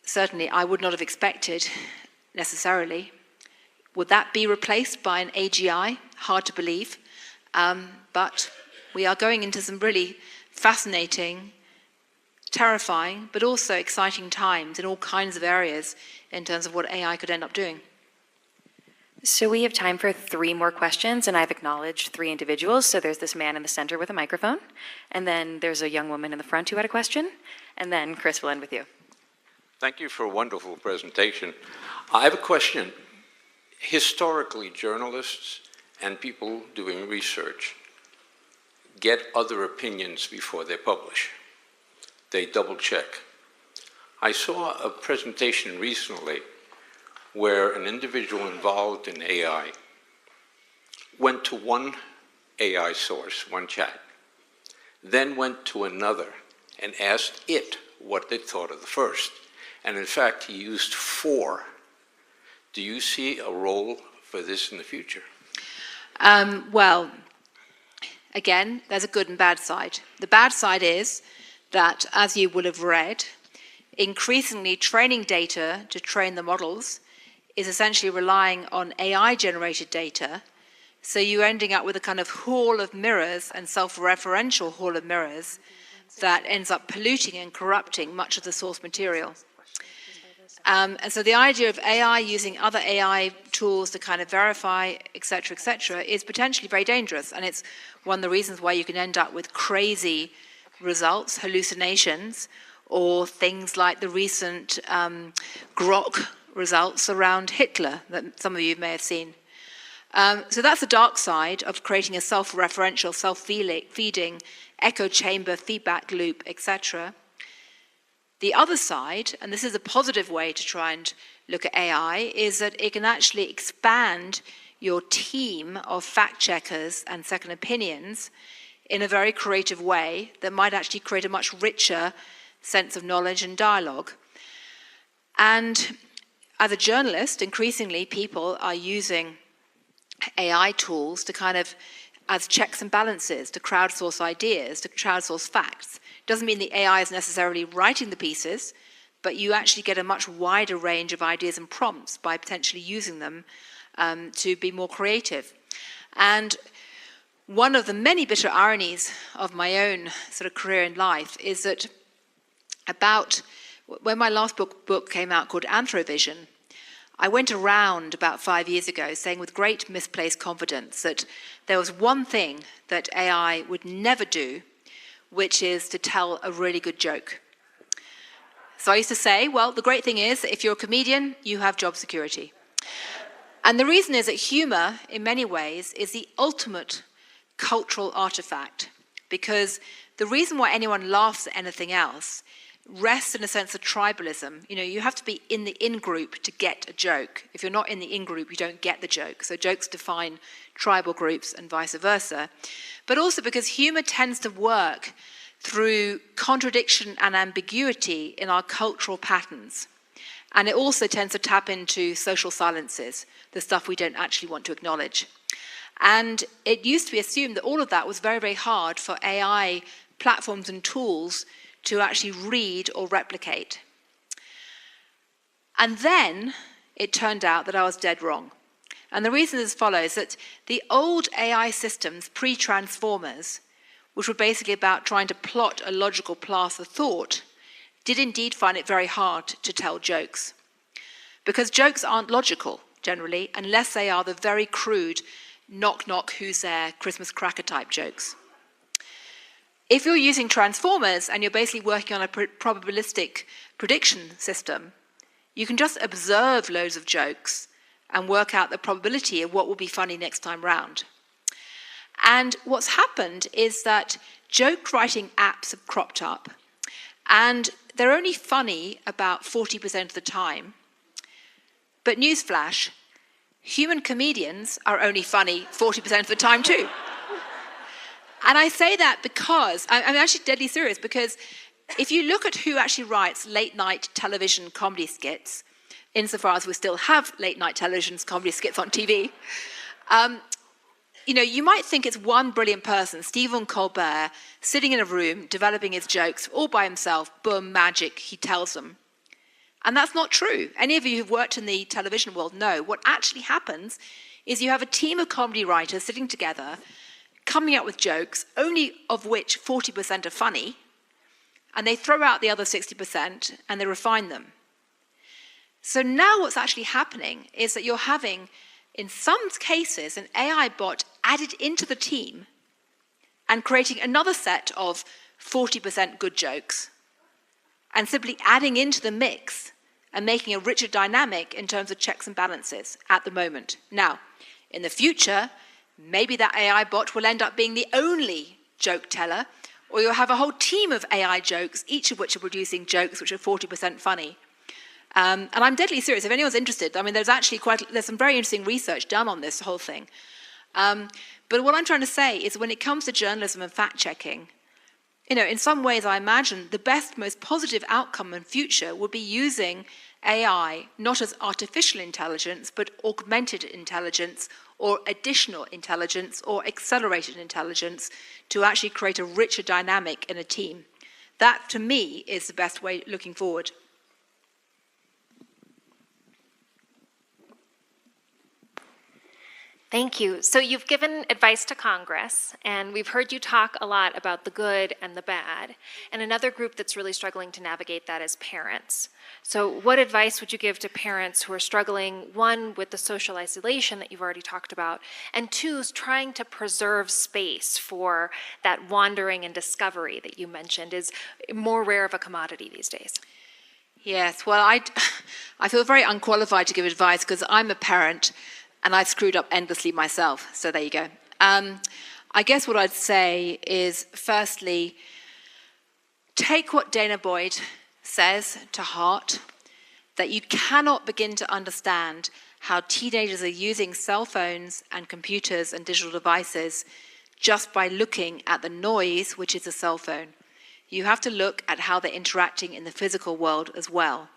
certainly I would not have expected necessarily. Would that be replaced by an AGI? Hard to believe. But we are going into some really fascinating, terrifying, but also exciting times in all kinds of areas in terms of what AI could end up doing. So we have time for 3 more questions, and I've acknowledged 3 individuals. So there's this man in the center with a microphone, and then there's a young woman in the front who had a question, and then Chris will end with you. Thank you for a wonderful presentation. I have a question. Historically, journalists and people doing research get other opinions before they publish. They double check. I saw a presentation recently where an individual involved in AI went to one AI source, one chat, then went to another and asked it what they thought of the first. And in fact, he used 4. Do you see a role for this in the future? Well, again, there's a good and bad side. The bad side is that, as you will have read, increasingly training data to train the models is essentially relying on AI-generated data. So you're ending up with a kind of hall of mirrors and self-referential hall of mirrors that ends up polluting and corrupting much of the source material. And so the idea of AI using other AI tools to kind of verify, et cetera, is potentially very dangerous. And it's one of the reasons why you can end up with crazy results, hallucinations, or things like the recent Grok results around Hitler that some of you may have seen. So that's the dark side of creating a self-referential, self-feeding echo chamber, feedback loop, etc. The other side, and this is a positive way to try and look at AI, is that it can actually expand your team of fact checkers and second opinions in a very creative way that might actually create a much richer sense of knowledge and dialogue. And as a journalist, increasingly people are using AI tools to kind of, as checks and balances, to crowdsource ideas, to crowdsource facts. Doesn't mean the AI is necessarily writing the pieces, but you actually get a much wider range of ideas and prompts by potentially using them to be more creative. And one of the many bitter ironies of my own sort of career in life is that when my last book came out called Anthrovision, I went around about 5 years ago saying with great misplaced confidence that there was one thing that AI would never do, which is to tell a really good joke. So I used to say, well, the great thing is, if you're a comedian, you have job security. And the reason is that humor, in many ways, is the ultimate cultural artifact, because the reason why anyone laughs at anything else rests in a sense of tribalism. You know, you have to be in the in-group to get a joke. If you're not in the in-group, you don't get the joke. So jokes define tribal groups and vice versa. But also because humor tends to work through contradiction and ambiguity in our cultural patterns. And it also tends to tap into social silences, the stuff we don't actually want to acknowledge. And it used to be assumed that all of that was very, very hard for AI platforms and tools to actually read or replicate. And then it turned out that I was dead wrong. And the reason is as follows, that the old AI systems, pre-transformers, which were basically about trying to plot a logical path of thought, did indeed find it very hard to tell jokes. Because jokes aren't logical, generally, unless they are the very crude knock-knock, who's there, Christmas cracker type jokes. If you're using transformers and you're basically working on a probabilistic prediction system, you can just observe loads of jokes and work out the probability of what will be funny next time round. And what's happened is that joke writing apps have cropped up, and they're only funny about 40% of the time. But newsflash, human comedians are only funny 40% of the time too. And I say that because, I'm actually deadly serious, because if you look at who actually writes late-night television comedy skits, insofar as we still have late-night television comedy skits on TV, you know, you might think it's one brilliant person, Stephen Colbert, sitting in a room, developing his jokes, all by himself, boom, magic, he tells them. And that's not true. Any of you who've worked in the television world know what actually happens is you have a team of comedy writers sitting together, coming up with jokes, only of which 40% are funny, and they throw out the other 60% and they refine them. So now what's actually happening is that you're having, in some cases, an AI bot added into the team and creating another set of 40% good jokes and simply adding into the mix and making a richer dynamic in terms of checks and balances at the moment. Now, in the future, maybe that AI bot will end up being the only joke teller, or you'll have a whole team of AI jokes, each of which are producing jokes which are 40% funny. And I'm deadly serious. If anyone's interested, I mean, there's some very interesting research done on this whole thing. But what I'm trying to say is when it comes to journalism and fact-checking, you know, in some ways I imagine the best, most positive outcome in future would be using AI not as artificial intelligence, but augmented intelligence or additional intelligence or accelerated intelligence to actually create a richer dynamic in a team. That, to me, is the best way looking forward. Thank you. So you've given advice to Congress, and we've heard you talk a lot about the good and the bad. And another group that's really struggling to navigate that is parents. So what advice would you give to parents who are struggling, one, with the social isolation that you've already talked about, and two, trying to preserve space for that wandering and discovery that you mentioned is more rare of a commodity these days? Yes, well, I feel very unqualified to give advice because I'm a parent. and I've screwed up endlessly myself, so there you go. I guess what I'd say is, firstly, take what Dana Boyd says to heart, that you cannot begin to understand how teenagers are using cell phones and computers and digital devices just by looking at the noise, which is a cell phone. You have to look at how they're interacting in the physical world as well.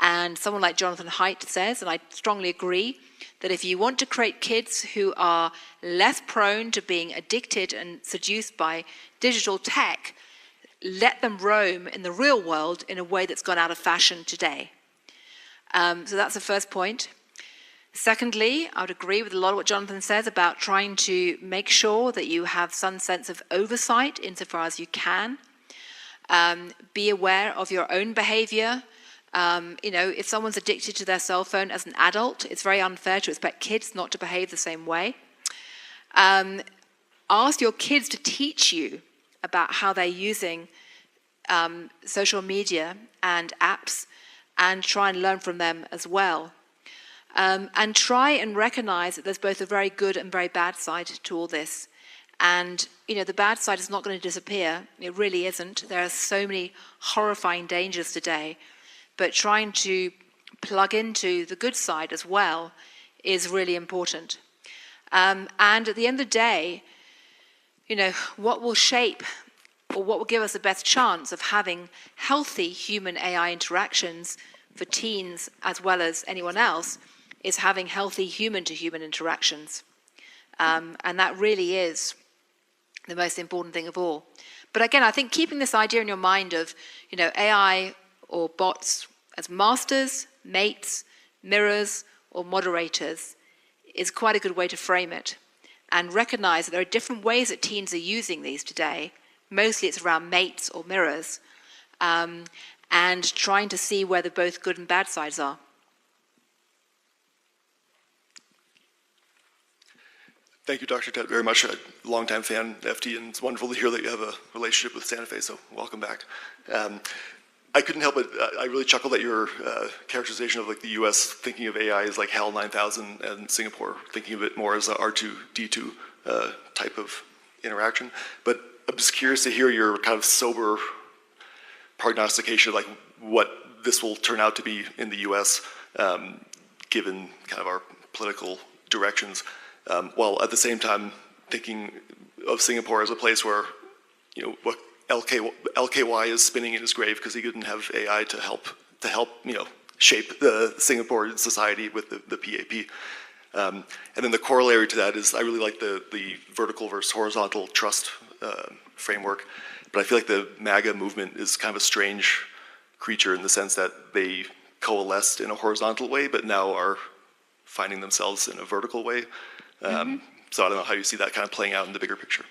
And someone like Jonathan Haidt says, and I strongly agree, that if you want to create kids who are less prone to being addicted and seduced by digital tech, let them roam in the real world in a way that's gone out of fashion today. So that's the first point. Secondly, I would agree with a lot of what Jonathan says about trying to make sure that you have some sense of oversight insofar as you can. Be aware of your own behavior. If someone's addicted to their cell phone as an adult, it's very unfair to expect kids not to behave the same way. Ask your kids to teach you about how they're using social media and apps, and try and learn from them as well. And try and recognize that there's both a very good and very bad side to all this. And, the bad side is not going to disappear. It really isn't. There are so many horrifying dangers today. But trying to plug into the good side as well is really important. And at the end of the day, what will shape, or what will give us the best chance of having healthy human AI interactions for teens as well as anyone else, is having healthy human-to-human interactions. And that really is the most important thing of all. But again, I think keeping this idea in your mind of, AI or bots as masters, mates, mirrors, or moderators is quite a good way to frame it. And recognize that there are different ways that teens are using these today. Mostly it's around mates or mirrors, and trying to see where the both good and bad sides are. Thank you, Dr. Tett, very much. A longtime fan of FT, and it's wonderful to hear that you have a relationship with Santa Fe, so welcome back. I couldn't help but, I really chuckled at your characterization of the US thinking of AI as like HAL 9000 and Singapore thinking of it more as a R2-D2 type of interaction. But I'm just curious to hear your kind of sober prognostication, like what this will turn out to be in the US, given kind of our political directions, while at the same time thinking of Singapore as a place where, what LKY is spinning in his grave because he didn't have AI to help shape the Singapore society with the PAP. And then the corollary to that is I really like the vertical versus horizontal trust framework, but I feel like the MAGA movement is kind of a strange creature in the sense that they coalesced in a horizontal way, but now are finding themselves in a vertical way. So I don't know how you see that kind of playing out in the bigger picture.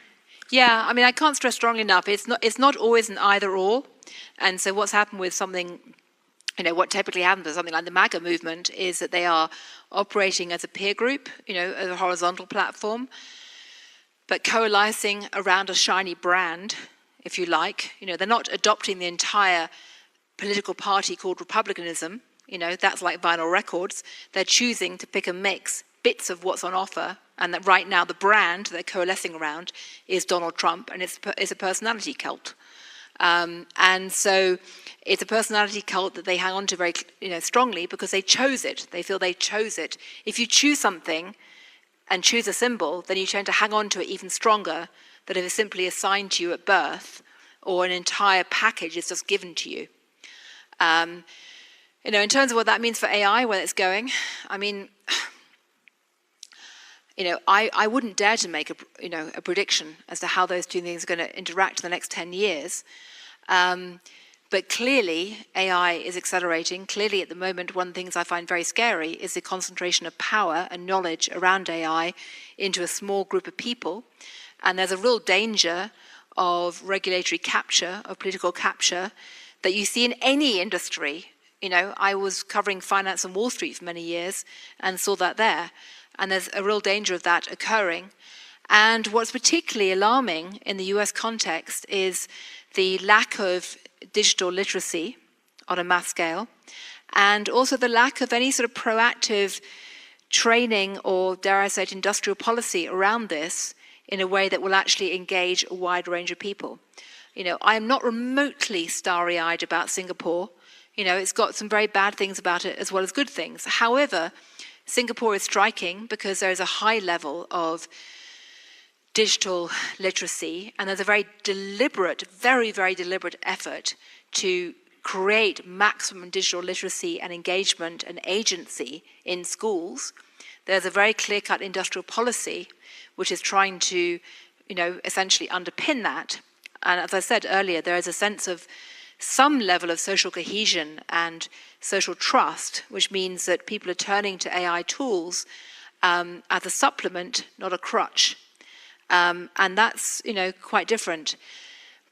Yeah, I mean, I can't stress strongly enough. It's not always an either-or. And so what's happened with something, what typically happens with something like the MAGA movement is that they are operating as a peer group, as a horizontal platform, but coalescing around a shiny brand, if you like. They're not adopting the entire political party called Republicanism. That's like vinyl records. They're choosing to pick and mix bits of what's on offer, and that right now the brand they're coalescing around is Donald Trump, and it's a personality cult. And so it's a personality cult that they hang on to very strongly because they chose it. They feel they chose it. If you choose something and choose a symbol, then you tend to hang on to it even stronger than if it's simply assigned to you at birth or an entire package is just given to you. In terms of what that means for AI, where it's going, I mean, I wouldn't dare to make a prediction as to how those two things are going to interact in the next 10 years. But clearly, AI is accelerating. Clearly, at the moment, one of the things I find very scary is the concentration of power and knowledge around AI into a small group of people. And there's a real danger of regulatory capture, of political capture, that you see in any industry. I was covering finance on Wall Street for many years and saw that there. And there's a real danger of that occurring. And what's particularly alarming in the US context is the lack of digital literacy on a mass scale, and also the lack of any sort of proactive training or, dare I say it, industrial policy around this in a way that will actually engage a wide range of people. You know, I am not remotely starry-eyed about Singapore. You know, it's got some very bad things about it as well as good things. However, Singapore is striking because there is a high level of digital literacy, and there's a very deliberate, very, very deliberate effort to create maximum digital literacy and engagement and agency in schools. There's a very clear-cut industrial policy which is trying to, you know, essentially underpin that. And as I said earlier, there is a sense of some level of social cohesion and social trust, which means that people are turning to AI tools as a supplement, not a crutch. And that's, you know, quite different.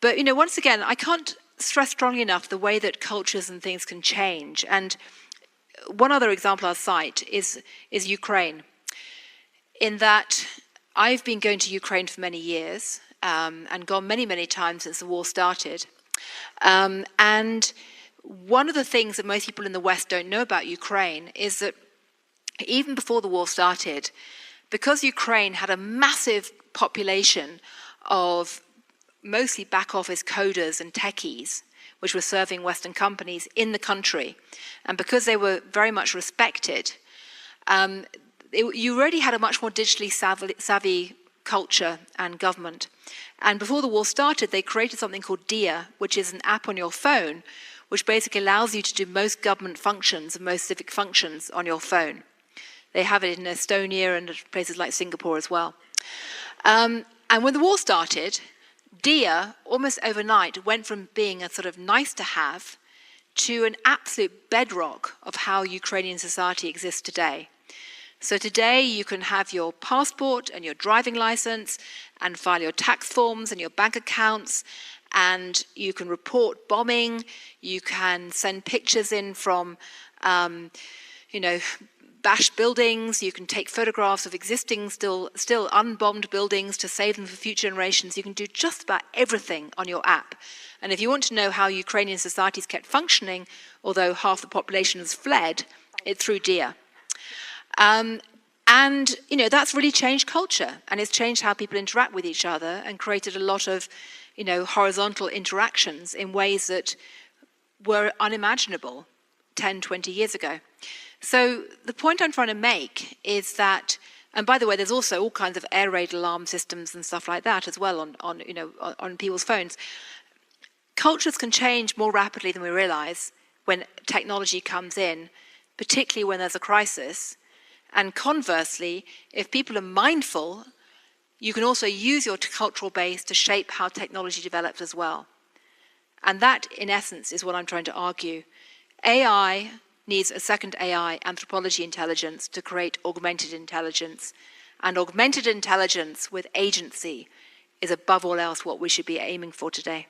But, you know, once again, I can't stress strongly enough the way that cultures and things can change. And one other example I'll cite is Ukraine, in that I've been going to Ukraine for many years and gone many, many times since the war started. And one of the things that most people in the West don't know about Ukraine is that even before the war started, because Ukraine had a massive population of mostly back office coders and techies, which were serving Western companies in the country, and because they were very much respected, you already had a much more digitally savvy culture and government. And before the war started, they created something called DIA, which is an app on your phone, which basically allows you to do most government functions and most civic functions on your phone. They have it in Estonia and places like Singapore as well. And when the war started, DIA, almost overnight, went from being a sort of nice to have to an absolute bedrock of how Ukrainian society exists today. So today you can have your passport and your driving license and file your tax forms and your bank accounts, and you can report bombing, you can send pictures in from, you know, bashed buildings, you can take photographs of existing, still unbombed buildings to save them for future generations. You can do just about everything on your app. And if you want to know how Ukrainian society's kept functioning, although half the population has fled, it's through DIA. And, you know, that's really changed culture, and it's changed how people interact with each other and created a lot of, you know, horizontal interactions in ways that were unimaginable 10, 20 years ago. So the point I'm trying to make is that, and by the way, there's also all kinds of air raid alarm systems and stuff like that as well on people's phones. Cultures can change more rapidly than we realize when technology comes in, particularly when there's a crisis. And conversely, if people are mindful, you can also use your cultural base to shape how technology develops as well. And that, in essence, is what I'm trying to argue. AI needs a second AI, anthropology intelligence, to create augmented intelligence. And augmented intelligence with agency is above all else what we should be aiming for today.